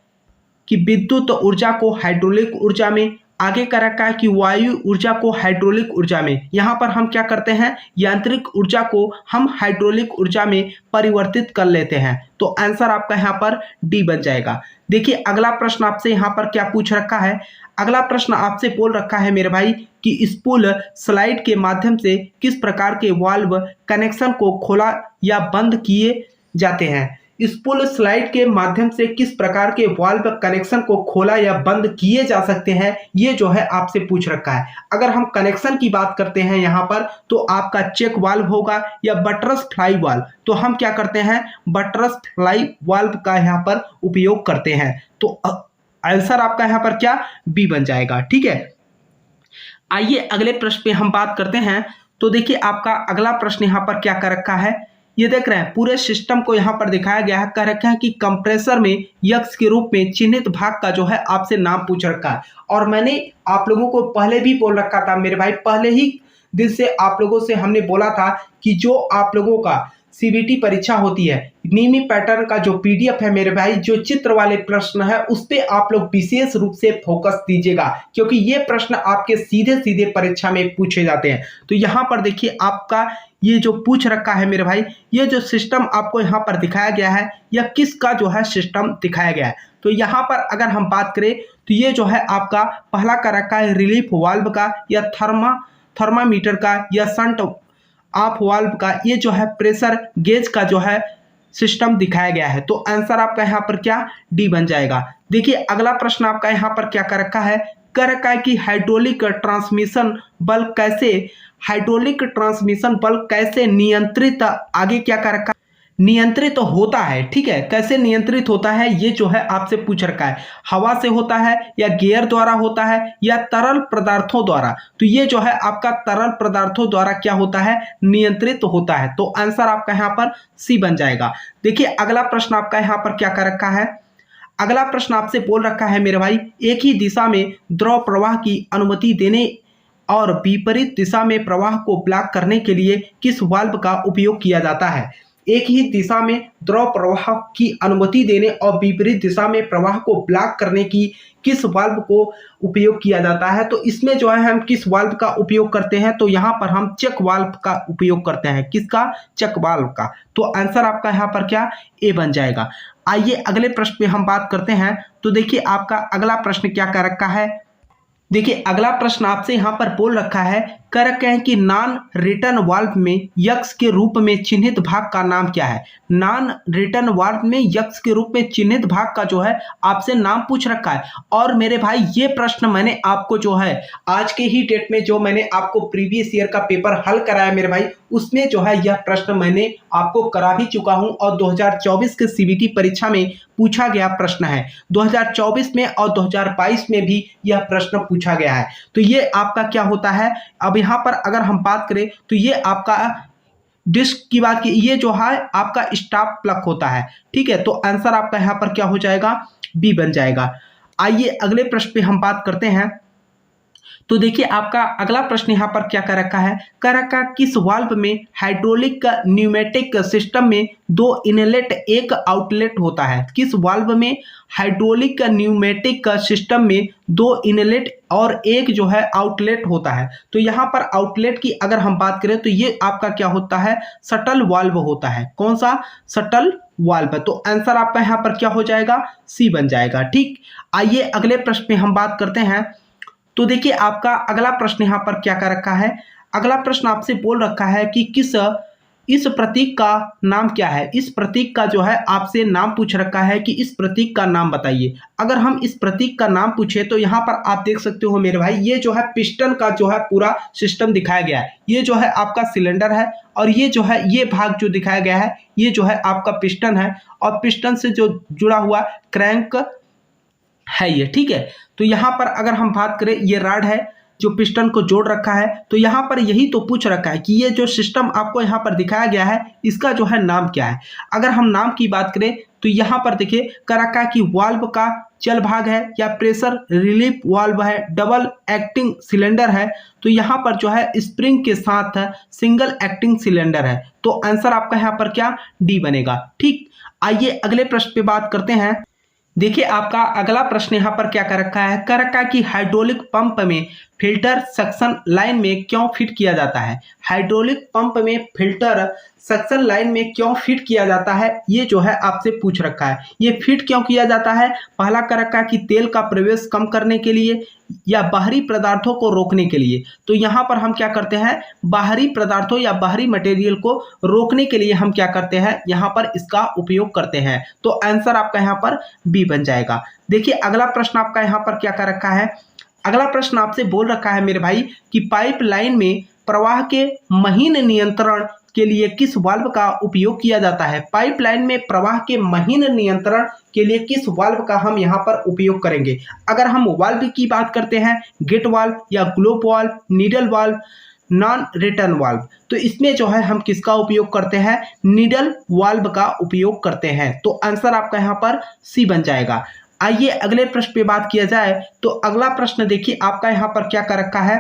कि विद्युत ऊर्जा को हाइड्रोलिक ऊर्जा में, आगे कर रखा है कि वायु ऊर्जा को हाइड्रोलिक ऊर्जा में। यहाँ पर हम क्या करते हैं, यांत्रिक ऊर्जा को हम हाइड्रोलिक ऊर्जा में परिवर्तित कर लेते हैं। तो आंसर आपका यहाँ पर डी बन जाएगा। देखिए अगला प्रश्न आपसे यहाँ पर क्या पूछ रखा है, अगला प्रश्न आपसे बोल रखा है मेरे भाई कि स्पूल स्लाइड के माध्यम से किस प्रकार के वाल्व कनेक्शन को खोला या बंद किए जाते हैं। स्पूल स्लाइड के माध्यम से किस प्रकार के वाल्व कनेक्शन को खोला या बंद किए जा सकते हैं, ये जो है आपसे पूछ रखा है। अगर हम कनेक्शन की बात करते हैं यहाँ पर तो आपका चेक वाल्व होगा या बटरफ्लाई वाल्व, तो हम क्या करते हैं, बटरफ्लाई वाल्व का यहाँ पर उपयोग करते हैं। तो आंसर आपका यहाँ पर क्या, बी बन जाएगा। ठीक है, आइए अगले प्रश्न पे हम बात करते हैं। तो देखिए आपका अगला प्रश्न यहाँ पर क्या कर रखा है, ये देख रहे हैं पूरे सिस्टम को यहाँ पर दिखाया गया है। कह रखा है कि कंप्रेसर में यक्स के रूप में चिन्हित भाग का जो है आपसे नाम पूछ रखा है। और मैंने आप लोगों को पहले भी बोल रखा था मेरे भाई, पहले ही दिन से आप लोगों से हमने बोला था कि जो आप लोगों का सीबीटी परीक्षा होती है, नीमी पैटर्न का जो पीडीएफ है मेरे भाई, जो चित्र वाले प्रश्न है उस पे आप लोग विशेष रूप से फोकस दीजिएगा, क्योंकि ये प्रश्न आपके सीधे सीधे परीक्षा में पूछे जाते हैं। तो यहाँ पर देखिए आपका ये जो पूछ रखा है मेरे भाई, ये जो सिस्टम आपको यहाँ पर दिखाया गया है, यह किसका जो है सिस्टम दिखाया गया है। तो यहाँ पर अगर हम बात करें तो ये जो है आपका पहला कर रखा है रिलीफ वाल्व का या थर्मामीटर का या शंट ऑफ वाल्व का, ये जो है प्रेशर गेज का जो है सिस्टम दिखाया गया है। तो आंसर आपका यहाँ पर क्या, डी बन जाएगा। देखिए अगला प्रश्न आपका यहाँ पर क्या कर रखा है, कर रखा है कि हाइड्रोलिक ट्रांसमिशन बल्ब कैसे नियंत्रित, आगे क्या कर रखा, नियंत्रित होता है। ठीक है, कैसे नियंत्रित होता है ये जो है आपसे पूछ रखा है, हवा से होता है या गियर द्वारा होता है या तरल पदार्थों द्वारा। तो ये जो है आपका तरल पदार्थों द्वारा क्या होता है, नियंत्रित होता है। तो आंसर आपका यहाँ पर सी बन जाएगा। देखिए अगला प्रश्न आपका यहाँ पर क्या कर रखा है, अगला प्रश्न आपसे बोल रखा है मेरे भाई, एक ही दिशा में द्रव प्रवाह की अनुमति देने और विपरीत दिशा में प्रवाह को ब्लॉक करने के लिए किस वाल्व का उपयोग किया जाता है। एक ही दिशा में द्रव प्रवाह की अनुमति देने और विपरीत दिशा में प्रवाह को ब्लॉक करने की किस वाल्व को उपयोग किया जाता है। तो इसमें जो है हम किस वाल्व का उपयोग करते हैं, तो यहाँ पर हम चेक वाल्व का उपयोग करते हैं। किसका, चेक वाल्व का। तो आंसर आपका यहाँ पर क्या, ए बन जाएगा। आइए अगले प्रश्न पे हम बात करते हैं। तो देखिए आपका अगला प्रश्न क्या कर रखा है, देखिए अगला प्रश्न आपसे यहाँ पर बोल रखा है, कह रखे हैं कि नॉन रिटर्न वाल्व में यक्स के रूप में चिन्हित भाग का नाम क्या है। नॉन रिटर्न वाल्व में यक्स के रूप में चिन्हित भाग का जो है आपसे नाम पूछ रखा है। और मेरे भाई ये प्रश्न मैंने आपको जो है आज के ही डेट में जो मैंने आपको प्रीवियस ईयर का पेपर हल कराया मेरे भाई, उसमें जो है यह प्रश्न मैंने आपको करा भी चुका हूं और 2024 के सीबीटी परीक्षा में पूछा गया प्रश्न है। 2024 में और 2022 में भी यह प्रश्न पूछा गया है। तो ये आपका क्या होता है, अब यहाँ पर अगर हम बात करें तो ये आपका डिस्क की बात की, ये जो है आपका स्टॉप प्लग होता है। ठीक है, तो आंसर आपका यहाँ पर क्या हो जाएगा, बी बन जाएगा। आइए अगले प्रश्न पे हम बात करते हैं। तो देखिए आपका अगला प्रश्न यहाँ पर क्या कर रखा है, कर रखा किस वाल्व में हाइड्रोलिक न्यूमेटिक सिस्टम में दो इनलेट एक आउटलेट होता है। किस वाल्व में हाइड्रोलिक न्यूमेटिक सिस्टम में दो इनलेट और एक जो है आउटलेट होता है। तो यहाँ पर आउटलेट की अगर हम बात करें तो ये आपका क्या होता है, शटल वाल्व होता है। कौन सा, शटल वाल्व। तो आंसर आपका यहाँ पर क्या हो जाएगा, सी बन जाएगा। ठीक, आइए अगले प्रश्न में हम बात करते हैं। तो देखिए आपका अगला प्रश्न यहाँ पर क्या कर रखा है, अगला प्रश्न आपसे बोल रखा है कि इस प्रतीक का नाम क्या है। इस प्रतीक का जो है आपसे नाम पूछ रखा है कि इस प्रतीक का नाम बताइए। अगर हम इस प्रतीक का नाम पूछे तो यहाँ पर आप देख सकते हो मेरे भाई, ये जो है पिस्टन का जो है पूरा सिस्टम दिखाया गया है। ये जो है आपका सिलेंडर है और ये जो है ये भाग जो दिखाया गया है ये जो है आपका पिस्टन है और पिस्टन से जो जुड़ा हुआ क्रैंक है ये। ठीक है, तो यहाँ पर अगर हम बात करें ये रॉड है जो पिस्टन को जोड़ रखा है। तो यहाँ पर यही तो पूछ रखा है कि ये जो सिस्टम आपको यहाँ पर दिखाया गया है इसका जो है नाम क्या है। अगर हम नाम की बात करें तो यहाँ पर देखिए कर रखा है कि वाल्व का चल भाग है या प्रेशर रिलीफ वाल्व है, डबल एक्टिंग सिलेंडर है। तो यहाँ पर जो है स्प्रिंग के साथ सिंगल एक्टिंग सिलेंडर है। तो आंसर आपका यहाँ पर क्या, डी बनेगा। ठीक, आइए अगले प्रश्न पे बात करते हैं। देखिए आपका अगला प्रश्न यहाँ पर क्या कर रखा है, कर रखा है कि हाइड्रोलिक पंप में फिल्टर सक्शन लाइन में क्यों फिट किया जाता है? हाइड्रोलिक पंप में फिल्टर सक्शन लाइन में क्यों फिट किया जाता है, ये जो है आपसे पूछ रखा है। ये फिट क्यों किया जाता है? पहला कर रखा है कि तेल का प्रवेश कम करने के लिए या बाहरी पदार्थों को रोकने के लिए। तो यहाँ पर हम क्या करते हैं, बाहरी पदार्थों या बाहरी मटेरियल को रोकने के लिए हम क्या करते हैं, यहाँ पर इसका उपयोग करते हैं। तो आंसर आपका यहाँ पर बी बन जाएगा। देखिए अगला प्रश्न आपका यहाँ पर क्या कर रखा है, अगला प्रश्न आपसे बोल रखा है मेरे भाई कि पाइपलाइन में प्रवाह के महीन नियंत्रण के लिए किस वाल्व का उपयोग किया जाता है? पाइपलाइन में प्रवाह के महीन नियंत्रण के लिए किस वाल्व का हम यहाँ पर उपयोग करेंगे? अगर हम वाल्व की बात करते हैं, गेट वाल्व या globe valve, needle valve, non return valve, तो इसमें जो है हम किसका उपयोग करते हैं, नीडल वाल्व का उपयोग करते हैं। तो आंसर आपका यहाँ पर सी बन जाएगा। आइए अगले प्रश्न पे बात किया जाए। तो अगला प्रश्न देखिए आपका यहाँ पर क्या कर रखा है,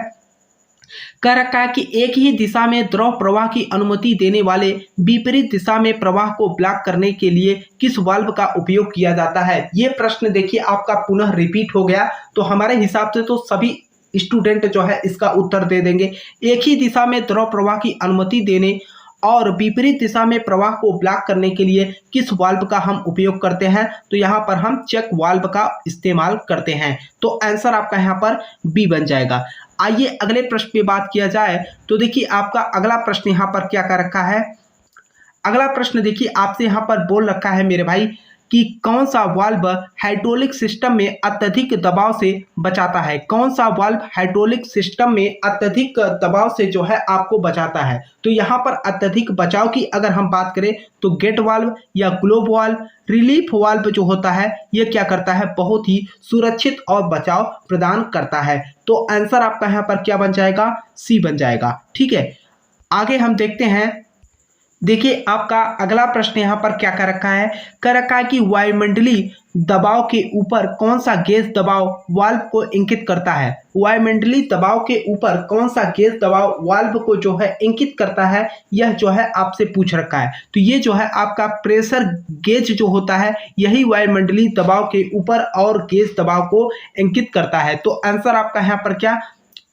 कह रखा है कि एक ही दिशा में द्रव प्रवाह की अनुमति देने वाले विपरीत दिशा में प्रवाह को ब्लॉक करने के लिए किस वाल्व का उपयोग किया जाता है? ये प्रश्न देखिए आपका पुनः रिपीट हो गया। तो हमारे हिसाब से तो सभी स्टूडेंट जो है इसका उत्तर दे देंगे। एक ही दिशा में द्रव प्रवाह की अनुमति देने और विपरीत दिशा में प्रवाह को ब्लॉक करने के लिए किस वाल्व का हम उपयोग करते हैं? तो यहाँ पर हम चेक वाल्व का इस्तेमाल करते हैं। तो आंसर आपका यहाँ पर बी बन जाएगा। आइए अगले प्रश्न पे बात किया जाए। तो देखिए आपका अगला प्रश्न यहाँ पर क्या कर रखा है, अगला प्रश्न देखिए आपसे यहाँ पर बोल रखा है मेरे भाई कि कौन सा वाल्व हाइड्रोलिक सिस्टम में अत्यधिक दबाव से बचाता है? कौन सा वाल्व हाइड्रोलिक सिस्टम में अत्यधिक दबाव से जो है आपको बचाता है? तो यहाँ पर अत्यधिक बचाव की अगर हम बात करें तो गेट वाल्व या ग्लोब वाल्व, रिलीफ वाल्व जो होता है ये क्या करता है, बहुत ही सुरक्षित और बचाव प्रदान करता है। तो आंसर आपका यहाँ पर क्या बन जाएगा, सी बन जाएगा। ठीक है, आगे हम देखते हैं। देखिए आपका अगला प्रश्न यहाँ पर क्या कर रखा है, कर रखा है कि वायुमंडलीय दबाव के ऊपर कौन सा गैस दबाव वाल्व को इंगित करता है? वायुमंडलीय दबाव के ऊपर कौन सा गैस दबाव वाल्व को जो है इंगित करता है, यह जो है आपसे पूछ रखा है। तो ये जो है आपका प्रेशर गेज जो होता है यही वायुमंडलीय दबाव के ऊपर और गैस दबाव को इंगित करता है। तो आंसर आपका यहाँ पर क्या,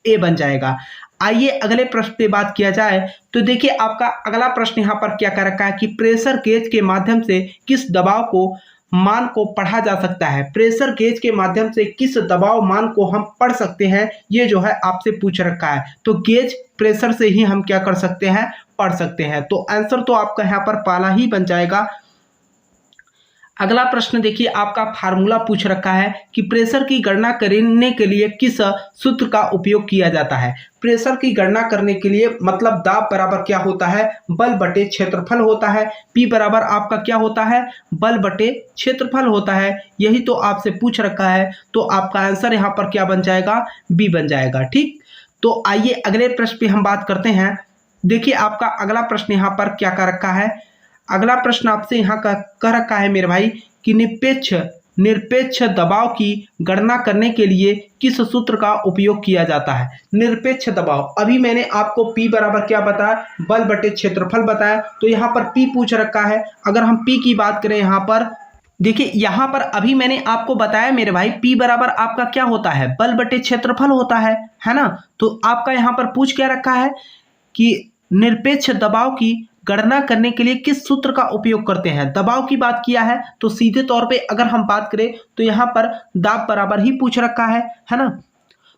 ए बन जाएगा। आइए अगले प्रश्न पे बात किया जाए। तो देखिए आपका अगला प्रश्न यहाँ पर क्या कर रखा है कि प्रेशर गेज के माध्यम से किस दबाव को मान को पढ़ा जा सकता है? प्रेशर गेज के माध्यम से किस दबाव मान को हम पढ़ सकते हैं, ये जो है आपसे पूछ रखा है। तो गेज प्रेशर से ही हम क्या कर सकते हैं, पढ़ सकते हैं। तो आंसर तो आपका यहाँ पर पहला ही बन जाएगा। अगला प्रश्न देखिए आपका फार्मूला पूछ रखा है कि प्रेशर की गणना करने के लिए किस सूत्र का उपयोग किया जाता है? प्रेशर की गणना करने के लिए मतलब दाब बराबर क्या होता है, बल बटे क्षेत्रफल होता है। पी बराबर आपका क्या होता है, बल बटे क्षेत्रफल होता है। यही तो आपसे पूछ रखा है। तो आपका आंसर यहाँ पर क्या बन जाएगा, बी बन जाएगा। ठीक, तो आइए अगले प्रश्न पे हम बात करते हैं। देखिए आपका अगला प्रश्न यहाँ पर क्या कर रखा है, अगला प्रश्न आपसे यहाँ का कह रखा है मेरे भाई कि निरपेक्ष दबाव की गणना करने के लिए किस सूत्र का उपयोग किया जाता है? निरपेक्ष दबाव, अभी मैंने आपको P बराबर क्या बताया, बल बटे क्षेत्रफल बताया। तो यहाँ पर P पूछ रखा है। अगर हम P की बात करें यहाँ पर देखिए, यहाँ पर अभी मैंने आपको बताया मेरे भाई P बराबर आपका क्या होता है, बल बटे क्षेत्रफल होता है ना। तो आपका यहाँ पर पूछ क्या रखा है कि निरपेक्ष दबाव की गणना करने के लिए किस सूत्र का उपयोग करते हैं? दबाव की बात किया है तो सीधे तौर पे अगर हम बात करें तो यहाँ पर दाब बराबर ही पूछ रखा है ना।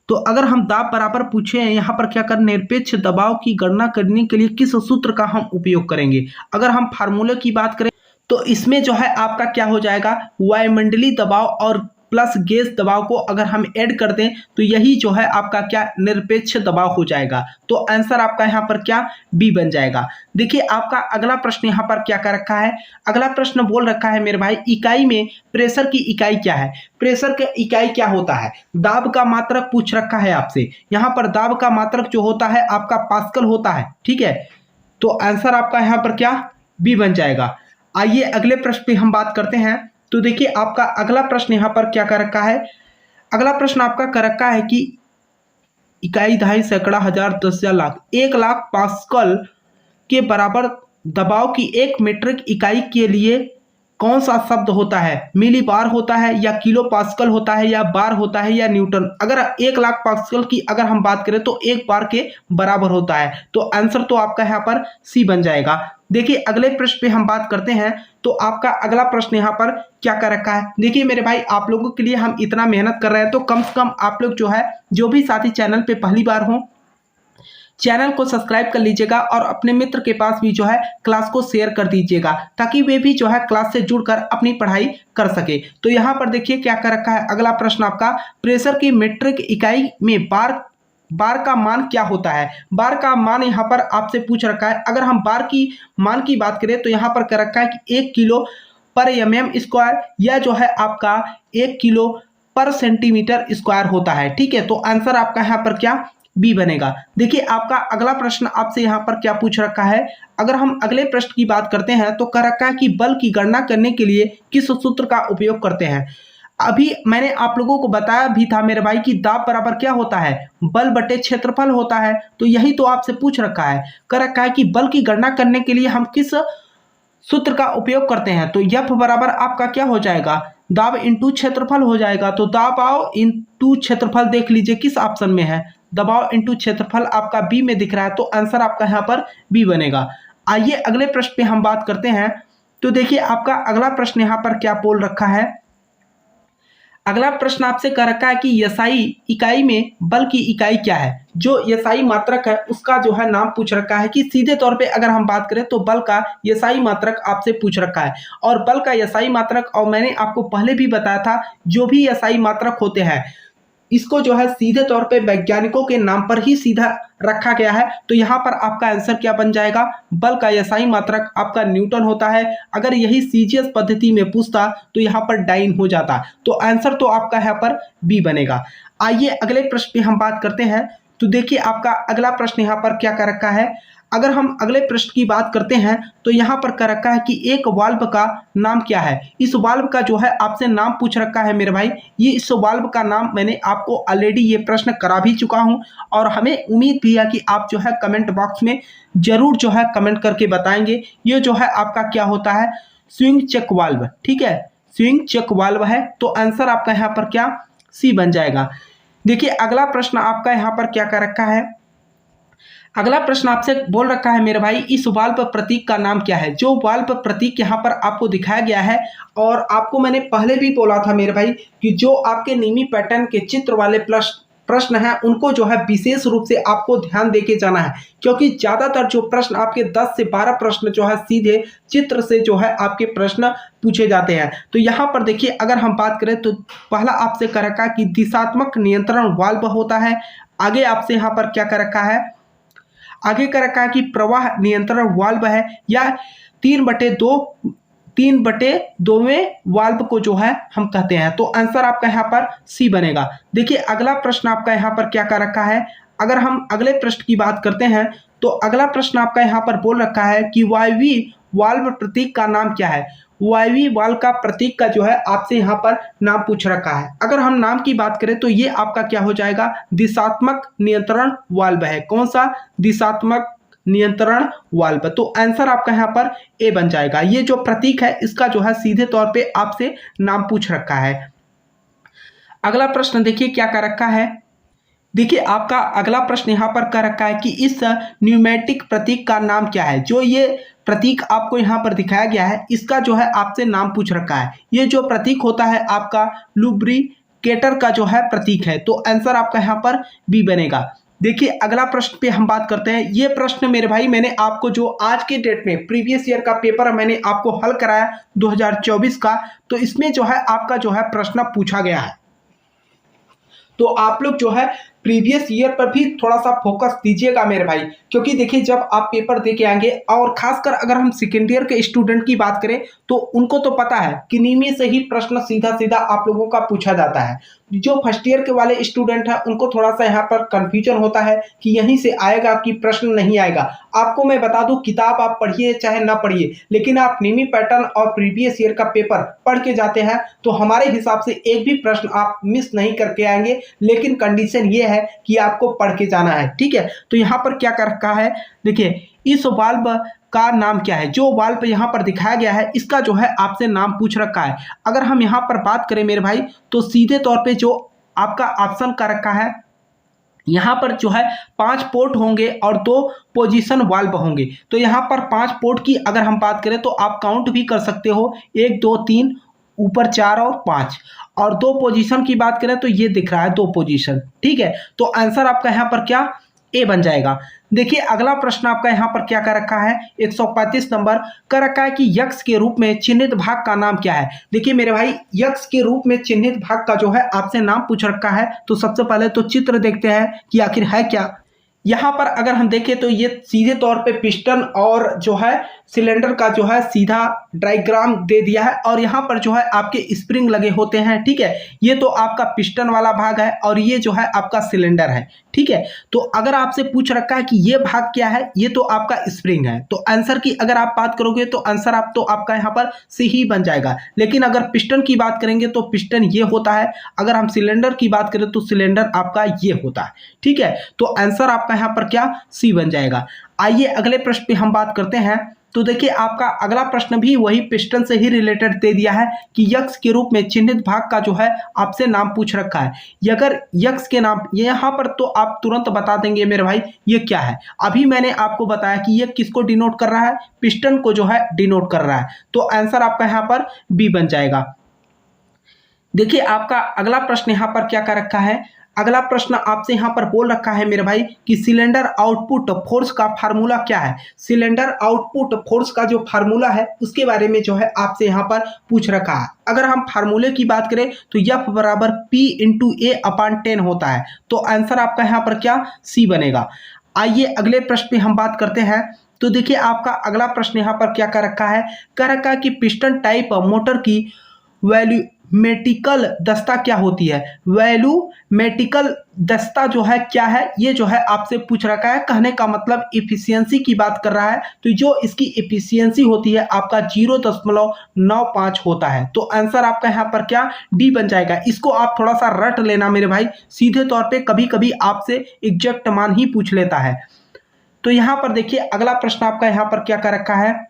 तो अगर हम दाब बराबर पूछे हैं यहाँ पर क्या कर, निरपेक्ष दबाव की गणना करने के लिए किस सूत्र का हम उपयोग करेंगे? अगर हम फार्मूले की बात करें तो इसमें जो है आपका क्या हो जाएगा, वायुमंडलीय दबाव और प्लस गैस दबाव को अगर हम ऐड कर दें तो यही जो है आपका क्या, निरपेक्ष दबाव हो जाएगा। तो आंसर आपका यहाँ पर क्या, बी बन जाएगा। देखिए आपका अगला प्रश्न यहाँ पर क्या कर रखा है, अगला प्रश्न बोल रखा है मेरे भाई इकाई में प्रेशर की इकाई क्या है? प्रेशर की इकाई क्या होता है? दाब का मात्रक पूछ रखा है आपसे। यहाँ पर दाब का मात्रक जो होता है आपका पास्कल होता है। ठीक है, तो आंसर आपका यहाँ पर क्या, बी बन जाएगा। आइए अगले प्रश्न पे हम बात करते हैं। तो देखिए आपका अगला प्रश्न यहाँ पर क्या कर रखा है, अगला प्रश्न आपका कर रखा है कि इकाई, दहाई, सैकड़ा, हजार, 10,000, लाख, 1,00,000 पास्कल के बराबर दबाव की 1 मीट्रिक इकाई के लिए कौन सा शब्द होता है, मिली बार होता है या किलो पास्कल होता है या बार होता है या न्यूटन। अगर 1,00,000 पास्कल की अगर हम बात करें तो 1 बार के बराबर होता है। तो आंसर तो आपका यहाँ पर सी बन जाएगा। देखिए अगले प्रश्न पे हम बात करते हैं। तो आपका अगला प्रश्न यहाँ पर क्या कर रखा है, देखिए मेरे भाई आप लोगों के लिए हम इतना मेहनत कर रहे हैं तो कम से कम आप लोग जो है जो भी साथी चैनल पे पहली बार हो चैनल को सब्सक्राइब कर लीजिएगा और अपने मित्र के पास भी जो है क्लास को शेयर कर दीजिएगा ताकि वे भी जो है क्लास से जुड़कर अपनी पढ़ाई कर सके। तो यहाँ पर देखिए क्या कर रखा है, अगला प्रश्न आपका प्रेशर की मीट्रिक इकाई में बार का मान क्या होता है। बार का मान यहाँ पर आपसे पूछ रखा है। अगर हम बार की मान की बात करें तो यहाँ पर कर रखा है कि 1 किलो पर mm स्क्वायर या जो है आपका 1 किलो पर सेंटीमीटर स्क्वायर होता है। ठीक है, तो आंसर आपका यहाँ पर क्या बी बनेगा। देखिए आपका अगला प्रश्न आपसे यहाँ पर क्या पूछ रखा है। अगर हम अगले प्रश्न की बात करते हैं तो कह रखा है कि बल की गणना करने के लिए किस सूत्र का उपयोग करते हैं। अभी मैंने आप लोगों को बताया भी था मेरे भाई कि दाब बराबर क्या होता है, बल बटे क्षेत्रफल होता है। तो यही तो आपसे पूछ रखा है, कह रखा है कि बल की गणना करने के लिए हम किस सूत्र का उपयोग करते हैं। तो F बराबर आपका क्या हो जाएगा, दाब इंटू क्षेत्रफल हो जाएगा। तो दबाव इंटू क्षेत्रफल देख लीजिए किस ऑप्शन में है, दबाव इंटू क्षेत्रफल आपका बी में दिख रहा है। तो आंसर आपका यहाँ पर बी बनेगा। आइए अगले प्रश्न पे हम बात करते हैं। तो देखिए आपका अगला प्रश्न यहाँ पर क्या बोल रखा है। अगला प्रश्न आपसे कह रखा है कि एसआई इकाई में बल की इकाई क्या है। जो एसआई मात्रक है उसका जो है नाम पूछ रखा है कि सीधे तौर पे अगर हम बात करें तो बल का एसआई मात्रक आपसे पूछ रखा है। और बल का एसआई मात्रक, और मैंने आपको पहले भी बताया था, जो भी एसआई मात्रक होते हैं इसको जो है सीधे तौर पे वैज्ञानिकों के नाम पर ही सीधा रखा गया है। तो यहाँ पर आपका आंसर क्या बन जाएगा, बल का एसआई मात्रक आपका न्यूटन होता है। अगर यही सीजीएस पद्धति में पूछता तो यहाँ पर डाइन हो जाता। तो आंसर तो आपका यहाँ पर बी बनेगा। आइए अगले प्रश्न पे हम बात करते हैं। तो देखिए आपका अगला प्रश्न यहाँ पर क्या कर रखा है। अगर हम अगले प्रश्न की बात करते हैं तो यहाँ पर कर रखा है कि एक वाल्व का नाम क्या है। इस वाल्व का जो है आपसे नाम पूछ रखा है मेरे भाई। ये इस वाल्व का नाम मैंने आपको ऑलरेडी ये प्रश्न करा भी चुका हूँ और हमें उम्मीद भी है कि आप जो है कमेंट बॉक्स में जरूर जो है कमेंट करके बताएंगे। ये जो है आपका क्या होता है, स्विंग चेक वाल्व। ठीक है, स्विंग चेक वाल्व है। तो आंसर आपका यहाँ पर क्या सी बन जाएगा। देखिए अगला प्रश्न आपका यहाँ पर क्या कर रखा है। अगला प्रश्न आपसे बोल रखा है मेरे भाई, इस वाल्व प्रतीक का नाम क्या है। जो वाल्व प्रतीक यहाँ पर आपको दिखाया गया है, और आपको मैंने पहले भी बोला था मेरे भाई कि जो आपके नीमी पैटर्न के चित्र वाले प्रश्न हैं उनको जो है विशेष रूप से आपको ध्यान देके जाना है, क्योंकि ज्यादातर जो प्रश्न आपके 10 से 12 प्रश्न जो है सीधे चित्र से जो है आपके प्रश्न पूछे जाते हैं। तो यहाँ पर देखिए अगर हम बात करें तो पहला आपसे कर रखा है कि दिशात्मक नियंत्रण वाल्व होता है। आगे आपसे यहाँ पर क्या कर रखा है, आगे कर रखा है कि प्रवाह नियंत्रण वाल्व है, या 3/2वें वाल्व को जो है हम कहते हैं। तो आंसर आपका यहाँ पर सी बनेगा। देखिए अगला प्रश्न आपका यहाँ पर क्या कर रखा है। अगर हम अगले प्रश्न की बात करते हैं तो अगला प्रश्न आपका यहाँ पर बोल रखा है कि वायवी वाल्व प्रतीक का नाम क्या है। वायवी वाल्व का प्रतीक का जो है आपसे यहाँ पर नाम पूछ रखा है। अगर हम नाम की बात करें तो ये आपका क्या हो जाएगा, दिशात्मक नियंत्रण वाल्व है। कौन सा, दिशात्मक नियंत्रण वाल्व। तो आंसर आपका यहाँ पर ए बन जाएगा। ये जो प्रतीक है इसका जो है सीधे तौर पे आपसे नाम पूछ रखा है। अगला प्रश्न देखिए क्या कर रखा है। देखिए आपका अगला प्रश्न यहाँ पर कर रखा है कि इस न्यूमेटिक प्रतीक का नाम क्या है। जो ये प्रतीक आपको यहाँ पर दिखाया गया है इसका जो है आपसे नाम पूछ रखा है। ये जो प्रतीक होता है आपका लुब्रिकेटर का जो है प्रतीक है। तो आंसर आपका यहाँ पर बी बनेगा। देखिए अगला प्रश्न पे हम बात करते हैं। ये प्रश्न मेरे भाई मैंने आपको जो आज के डेट में प्रीवियस ईयर का पेपर मैंने आपको हल कराया 2024 का, तो इसमें जो है आपका जो है प्रश्न पूछा गया है। तो आप लोग जो है प्रीवियस ईयर पर भी थोड़ा सा फोकस दीजिएगा मेरे भाई, क्योंकि देखिए जब आप पेपर दे के आएंगे, और खासकर अगर हम सेकेंड ईयर के स्टूडेंट की बात करें तो उनको तो पता है कि नीमी से ही प्रश्न सीधा सीधा आप लोगों का पूछा जाता है। जो फर्स्ट ईयर के वाले स्टूडेंट हैं उनको थोड़ा सा यहाँ पर कंफ्यूजन होता है कि यहीं से आएगा कि प्रश्न नहीं आएगा। आपको मैं बता दूं, किताब आप पढ़िए चाहे ना पढ़िए, लेकिन आप नीमी पैटर्न और प्रीवियस ईयर का पेपर पढ़ के जाते हैं तो हमारे हिसाब से एक भी प्रश्न आप मिस नहीं करके आएंगे। लेकिन कंडीशन ये है कि आपको पढ़ के जाना है। ठीक है, तो यहाँ पर क्या कर रखा है, देखिए इस वाल्व का नाम क्या है? जो वाल्व यहाँ पर दिखाया गया है इसका जो है आपसे नाम पूछ रखा है। अगर हम यहाँ पर बात करें मेरे भाई, तो सीधे तौर पे जो आपका ऑप्शन का रखा है, यहाँ पर जो है 5 पोर्ट होंगे और 2 पोजीशन वाल्व होंगे। तो यहाँ पर 5 पोर्ट की अगर हम बात करें तो आप काउंट भी कर सकते हो, 1 2 3, ऊपर 4 और 5। और 2 पोजीशन की बात करें तो ये दिख रहा है 2 पोजीशन, ठीक है। तो आंसर आपका यहाँ पर क्या ए बन जाएगा। देखिए अगला प्रश्न आपका यहाँ पर क्या कर रखा है, 135 नंबर कर रखा है कि यक्ष के रूप में चिन्हित भाग का नाम क्या है। देखिए मेरे भाई, यक्ष के रूप में चिन्हित भाग का जो है आपसे नाम पूछ रखा है। तो सबसे पहले तो चित्र देखते हैं कि आखिर है क्या। यहाँ पर अगर हम देखें तो ये सीधे तौर पे पिस्टन और जो है सिलेंडर का जो है सीधा डायग्राम दे दिया है, और यहाँ पर जो है आपके स्प्रिंग लगे होते हैं, ठीक है। ये तो आपका पिस्टन वाला भाग है और ये जो है आपका सिलेंडर है, ठीक है। तो अगर आपसे पूछ रखा है कि ये भाग क्या है, ये तो आपका स्प्रिंग है। तो आंसर की अगर आप बात करोगे तो आंसर आप तो आपका यहाँ पर सी ही बन जाएगा। लेकिन अगर पिस्टन की बात करेंगे तो पिस्टन ये होता है, अगर हम सिलेंडर की बात करें तो सिलेंडर आपका ये होता है, ठीक है। तो आंसर आपका यहाँ पर क्या सी बन जाएगा। आइए अगले प्रश्न पे हम बात करते हैं। तो देखिए आपका अगला प्रश्न भी वही पिस्टन से ही रिलेटेड दे दिया है कि यक्ष के रूप में चिन्हित भाग का जो है आपसे नाम पूछ रखा है। अगर यक्ष के नाम यहाँ पर तो आप तुरंत बता देंगे मेरे भाई ये क्या है। अभी मैंने आपको बताया कि ये किसको डिनोट कर रहा है, पिस्टन को जो है डिनोट कर रहा है। तो आंसर आपका यहाँ पर बी बन जाएगा। देखिए आपका अगला प्रश्न यहाँ पर क्या कर रखा है, अगला प्रश्न आपसे यहाँ पर बोल रखा है मेरे भाई कि सिलेंडर आउटपुट फोर्स का फार्मूला क्या है। सिलेंडर आउटपुट फोर्स का जो फार्मूला है उसके बारे में जो है आपसे यहाँ पर पूछ रखा है। अगर हम फार्मूले की बात करें तो F बराबर P इंटू A/10 होता है। तो आंसर आपका यहाँ पर क्या सी बनेगा। आइए अगले प्रश्न पे हम बात करते हैं। तो देखिए आपका अगला प्रश्न यहाँ पर क्या कर रखा है, कह रखा है कि पिस्टन टाइप मोटर की वैल्यूमेटिकल दस्ता क्या होती है। वैल्यूमेटिकल दस्ता जो है क्या है, ये जो है आपसे पूछ रखा है। कहने का मतलब इफिशियंसी की बात कर रहा है। तो जो इसकी इफिशियंसी होती है आपका 0.95 होता है। तो आंसर आपका यहाँ पर क्या डी बन जाएगा। इसको आप थोड़ा सा रट लेना मेरे भाई, सीधे तौर पे कभी कभी आपसे एग्जैक्ट मान ही पूछ लेता है। तो यहाँ पर देखिए अगला प्रश्न आपका यहाँ पर क्या कर रखा है,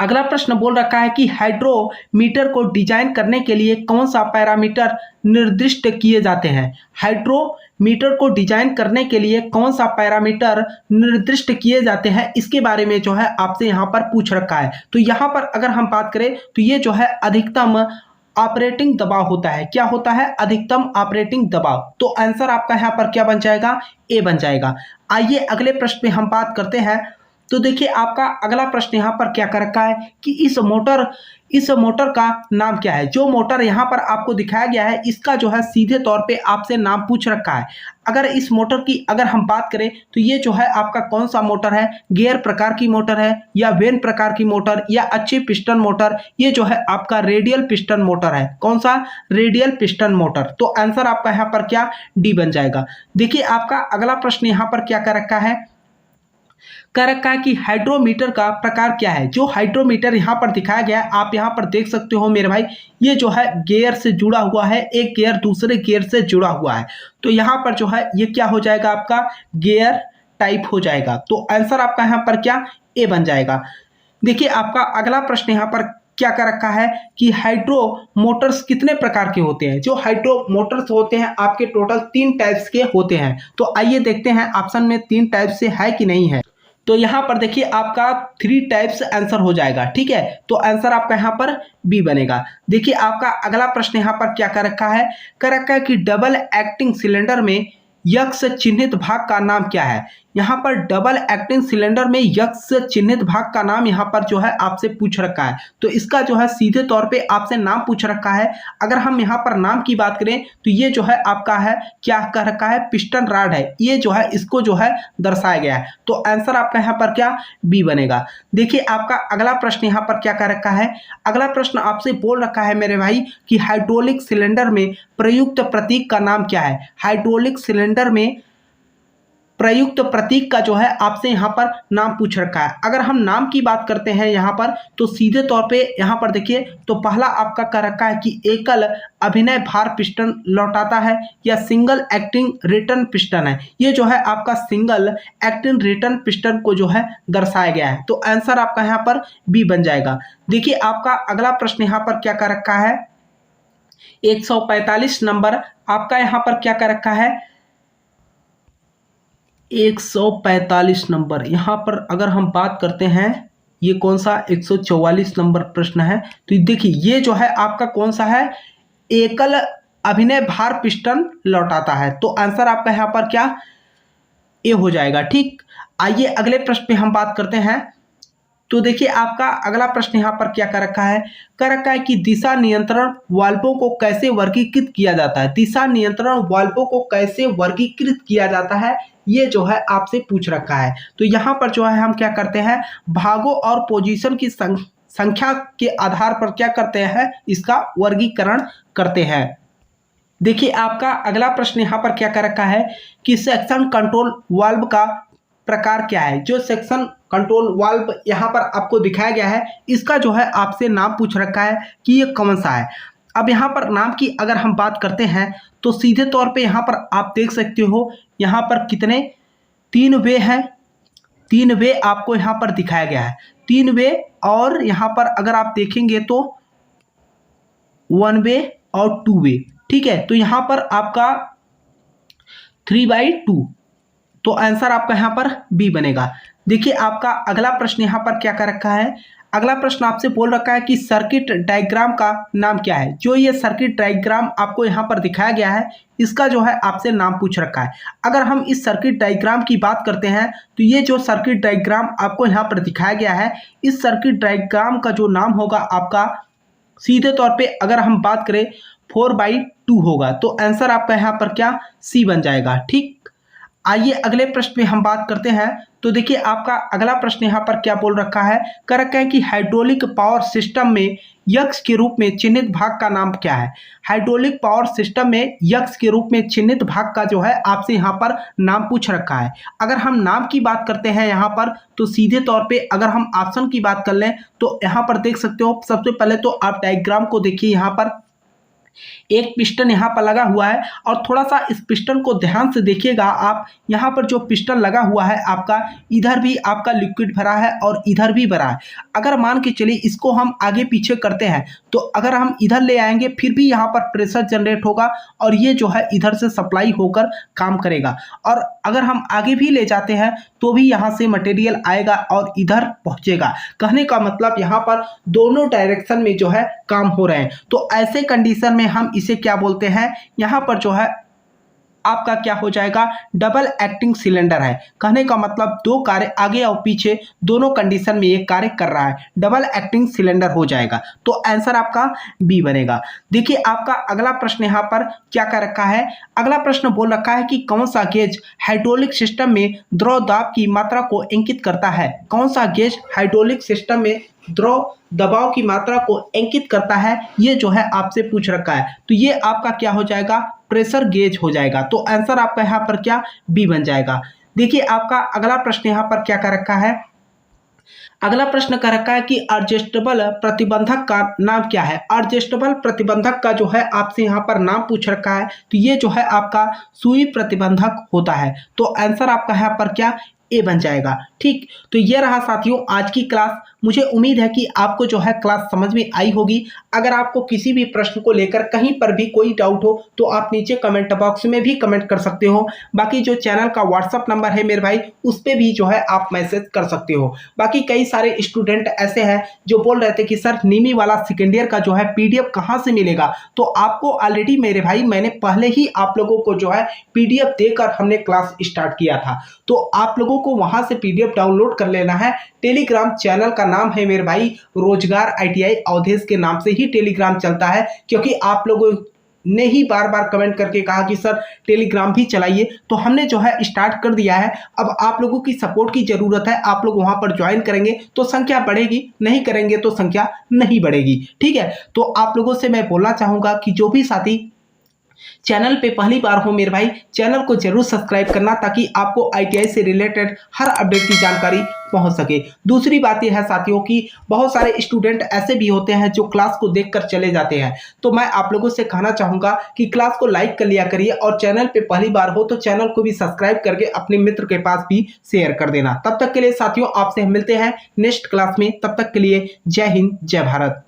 अगला प्रश्न बोल रखा है कि हाइड्रोमीटर को डिजाइन करने के लिए कौन सा पैरामीटर निर्दिष्ट किए जाते हैं। हाइड्रोमीटर को डिजाइन करने के लिए कौन सा पैरामीटर निर्दिष्ट किए जाते हैं, इसके बारे में जो है आपसे यहाँ पर पूछ रखा है। तो यहाँ पर अगर हम बात करें तो ये जो है अधिकतम ऑपरेटिंग दबाव होता है। क्या होता है, अधिकतम ऑपरेटिंग दबाव। तो आंसर आपका यहाँ पर क्या बन जाएगा, ए बन जाएगा। आइए अगले प्रश्न पे हम बात करते हैं। तो देखिए आपका अगला प्रश्न यहाँ पर क्या कर रखा है कि इस मोटर का नाम क्या है। जो मोटर यहाँ पर आपको दिखाया गया है इसका जो है सीधे तौर पे आपसे नाम पूछ रखा है। अगर इस मोटर की अगर हम बात करें तो ये जो है आपका कौन सा मोटर है, गियर प्रकार की मोटर है या वेन प्रकार की मोटर या अच्छी पिस्टन मोटर। ये जो है आपका रेडियल पिस्टन मोटर है। कौन सा, रेडियल पिस्टन मोटर। तो आंसर आपका यहाँ पर क्या डी बन जाएगा। देखिए आपका अगला प्रश्न यहाँ पर क्या कर रखा है, कह रखा है कि हाइड्रोमीटर का प्रकार क्या है। जो हाइड्रोमीटर यहाँ पर दिखाया गया है आप यहाँ पर देख सकते हो मेरे भाई, ये जो है गियर से जुड़ा हुआ है, एक गियर दूसरे गियर से जुड़ा हुआ है। तो यहाँ पर जो है ये क्या हो जाएगा, आपका गियर टाइप हो जाएगा। तो आंसर आपका यहाँ पर क्या ए बन जाएगा। देखिए आपका अगला प्रश्न यहाँ पर क्या कर रखा है कि हाइड्रो मोटर्स कितने प्रकार के होते हैं। जो हाइड्रो मोटर्स होते हैं आपके टोटल 3 टाइप्स के होते हैं। तो आइए देखते हैं ऑप्शन में 3 टाइप से है कि नहीं है। तो यहाँ पर देखिए आपका 3 टाइप्स आंसर हो जाएगा, ठीक है। तो आंसर आपका यहाँ पर बी बनेगा। देखिए आपका अगला प्रश्न यहाँ पर क्या कर रखा है कि डबल एक्टिंग सिलेंडर में यक्ष चिन्हित भाग का नाम क्या है। यहाँ पर डबल एक्टिंग सिलेंडर में यक्ष चिन्हित भाग का नाम यहाँ पर जो है आपसे पूछ रखा है। तो इसका जो है सीधे तौर पे आपसे नाम पूछ रखा है। अगर हम यहाँ पर नाम की बात करें तो ये जो है आपका है क्या कह रखा है, पिस्टन रॉड है। ये जो है इसको जो है दर्शाया गया है। तो आंसर आपका यहाँ पर क्या बी बनेगा। देखिए आपका अगला प्रश्न यहाँ पर क्या कह रखा है, अगला प्रश्न आपसे बोल रखा है मेरे भाई कि हाइड्रोलिक सिलेंडर में प्रयुक्त प्रतीक का नाम क्या है। हाइड्रोलिक सिलेंडर में प्रयुक्त प्रतीक का जो है आपसे यहाँ पर नाम पूछ रखा है। अगर हम नाम की बात करते हैं यहाँ पर तो सीधे तौर पे यहाँ पर देखिए तो पहला आपका कह रखा है कि एकल अभिनय भार पिस्टन लौटाता है या सिंगल एक्टिंग रिटर्न पिस्टन है। ये जो है आपका सिंगल एक्टिंग रिटर्न पिस्टन को जो है दर्शाया गया है। तो आंसर आपका यहाँ पर बी बन जाएगा। देखिए आपका अगला प्रश्न यहाँ पर क्या कह रखा है, 145 नंबर आपका यहाँ पर क्या कह रखा है, 145 नंबर यहाँ पर अगर हम बात करते हैं ये कौन सा 144 नंबर प्रश्न है। तो देखिए ये जो है आपका कौन सा है, एकल अभिनय भार पिस्टन लौटाता है। तो आंसर आपका यहाँ पर क्या ए हो जाएगा। ठीक, आइए अगले प्रश्न पे हम बात करते हैं। तो देखिए आपका अगला प्रश्न यहाँ पर क्या कर रखा है, कर रखा है कि दिशा नियंत्रण वाल्वों को कैसे वर्गीकृत किया जाता है। दिशा नियंत्रण वाल्वों को कैसे वर्गीकृत किया जाता है ये जो है आपसे पूछ रखा है। तो यहाँ पर जो है हम क्या करते हैं, भागों और पोजीशन की संख्या के आधार पर क्या करते हैं, इसका वर्गीकरण करते हैं। देखिए आपका अगला प्रश्न यहाँ पर क्या कर रखा है कि सेक्शन कंट्रोल वाल्व का प्रकार क्या है। जो सेक्शन कंट्रोल वाल्व यहाँ पर आपको दिखाया गया है इसका जो है आपसे नाम पूछ रखा है कि ये कौन सा है। अब यहाँ पर नाम की अगर हम बात करते हैं तो सीधे तौर पे यहाँ पर आप देख सकते हो यहाँ पर कितने 3 वे हैं, 3 वे आपको यहाँ पर दिखाया गया है, 3 वे। और यहाँ पर अगर आप देखेंगे तो 1 वे और 2 वे। ठीक है, तो यहाँ पर आपका 3/2, तो आंसर आपका यहाँ पर बी बनेगा। देखिए आपका अगला प्रश्न यहाँ पर क्या कर रखा है, अगला प्रश्न आपसे बोल रखा है कि सर्किट डायग्राम का नाम क्या है। जो ये सर्किट डायग्राम आपको यहाँ पर दिखाया गया है इसका जो है आपसे नाम पूछ रखा है। अगर हम इस सर्किट डायग्राम की बात करते हैं तो ये जो सर्किट डायग्राम आपको यहाँ पर दिखाया गया है इस सर्किट डायग्राम का जो नाम होगा आपका सीधे तौर पे अगर हम बात करें 4/2 होगा। तो आंसर आपका यहाँ पर क्या सी बन जाएगा। ठीक, आइए अगले प्रश्न पे हम बात करते हैं। तो देखिए आपका अगला प्रश्न यहाँ पर क्या बोल रखा है, कर रखा है कि हाइड्रोलिक पावर सिस्टम में यक्स के रूप में चिन्हित भाग का नाम क्या है। हाइड्रोलिक पावर सिस्टम में यक्स के रूप में चिन्हित भाग का जो है आपसे यहाँ पर नाम पूछ रखा है। अगर हम नाम की बात करते हैं यहाँ पर तो सीधे तौर पे अगर हम ऑप्शन की बात कर लें तो यहाँ पर देख सकते हो। सबसे पहले तो आप डायग्राम को देखिए, यहाँ पर एक पिस्टन यहाँ पर लगा हुआ है और थोड़ा सा इस पिस्टन को ध्यान से देखिएगा आप। यहाँ पर जो पिस्टन लगा हुआ है आपका, इधर भी आपका लिक्विड भरा है और इधर भी भरा है। अगर मान के चलिए इसको हम आगे पीछे करते हैं तो अगर हम इधर ले आएंगे फिर भी यहाँ पर प्रेशर जनरेट होगा और ये जो है इधर से सप्लाई होकर काम करेगा। और अगर हम आगे भी ले जाते हैं तो भी यहाँ से मटेरियल आएगा और इधर पहुँचेगा। कहने का मतलब यहाँ पर दोनों डायरेक्शन में जो है काम हो रहे हैं। तो ऐसे कंडीशन में हम इसे क्या बोलते हैं, यहाँ पर जो है आपका क्या हो जाएगा, डबल एक्टिंग सिलेंडर है। कहने का मतलब दो कार्य आगे और पीछे दोनों कंडीशन में एक कार्य कर रहा है, डबल एक्टिंग सिलेंडर हो जाएगा। तो आंसर आपका बी बनेगा। देखिए आपका अगला प्रश्न यहाँ पर क्या कर रखा है, अगला प्रश्न बोल रखा है कि कौन सा गेज हाइड्रोलिक सिस्टम में द्रव दाब की मात्रा को इंगित करता है। कौन सा गेज हाइड्रोलिक सिस्टम में द्रव दबाव की मात्रा को इंगित करता है, ये जो है आपसे पूछ रखा है। तो ये आपका क्या हो जाएगा, प्रेशर गेज हो जाएगा। तो आंसर आपका यहाँ पर क्या बी बन जाएगा। देखिए आपका अगला प्रश्न यहाँ पर क्या कर रखा है, अगला प्रश्न कर रखा है कि एडजस्टेबल प्रतिबंधक का नाम क्या है। एडजस्टेबल प्रतिबंधक का जो है आपसे यहाँ पर नाम पूछ रखा है। तो ये जो है आपका सुई प्रतिबंधक होता है। तो आंसर आपका यहाँ पर क्या ए बन जाएगा। ठीक, तो ये रहा साथियों आज की क्लास। मुझे उम्मीद है कि आपको जो है क्लास समझ में आई होगी। अगर आपको किसी भी प्रश्न को लेकर कहीं पर भी कोई डाउट हो तो आप नीचे कमेंट बॉक्स में भी कमेंट कर सकते हो। बाकी जो चैनल का व्हाट्सअप नंबर है मेरे भाई, उस पर भी जो है आप मैसेज कर सकते हो। बाकी कई सारे स्टूडेंट ऐसे हैं जो बोल रहे थे कि सर नीमी वाला सेकेंड ईयर का जो है PDF कहाँ से मिलेगा। तो आपको ऑलरेडी मेरे भाई मैंने पहले ही आप लोगों को जो है PDF देकर हमने क्लास स्टार्ट किया था। तो आप लोगों को वहां से PDF डाउनलोड कर लेना है। टेलीग्राम चैनल का नाम है मेरे भाई रोजगार ITI अवधेश के नाम से ही टेलीग्राम चलता है, क्योंकि आप लोगों ने ही बार बार कमेंट करके कहा कि सर टेलीग्राम भी चलाइए। तो हमने जो है स्टार्ट कर दिया है। अब आप लोगों की सपोर्ट की जरूरत है। आप लोग वहां पर ज्वाइन करेंगे तो संख्या बढ़ेगी, नहीं करेंगे तो संख्या नहीं बढ़ेगी। ठीक है, तो आप लोगों से मैं बोलना चाहूंगा कि जो भी साथी चैनल पे पहली बार हो मेरे भाई, चैनल को जरूर सब्सक्राइब करना ताकि आपको आईटीआई से रिलेटेड हर अपडेट की जानकारी पहुंच सके। दूसरी बात यह है साथियों कि बहुत सारे स्टूडेंट ऐसे भी होते हैं जो क्लास को देखकर चले जाते हैं, तो मैं आप लोगों से कहना चाहूंगा कि क्लास को लाइक कर लिया करिए और चैनल पे पहली बार हो तो चैनल को भी सब्सक्राइब करके अपने मित्र के पास भी शेयर कर देना। तब तक के लिए साथियों आपसे हम मिलते हैं नेक्स्ट क्लास में, तब तक के लिए जय हिंद जय भारत।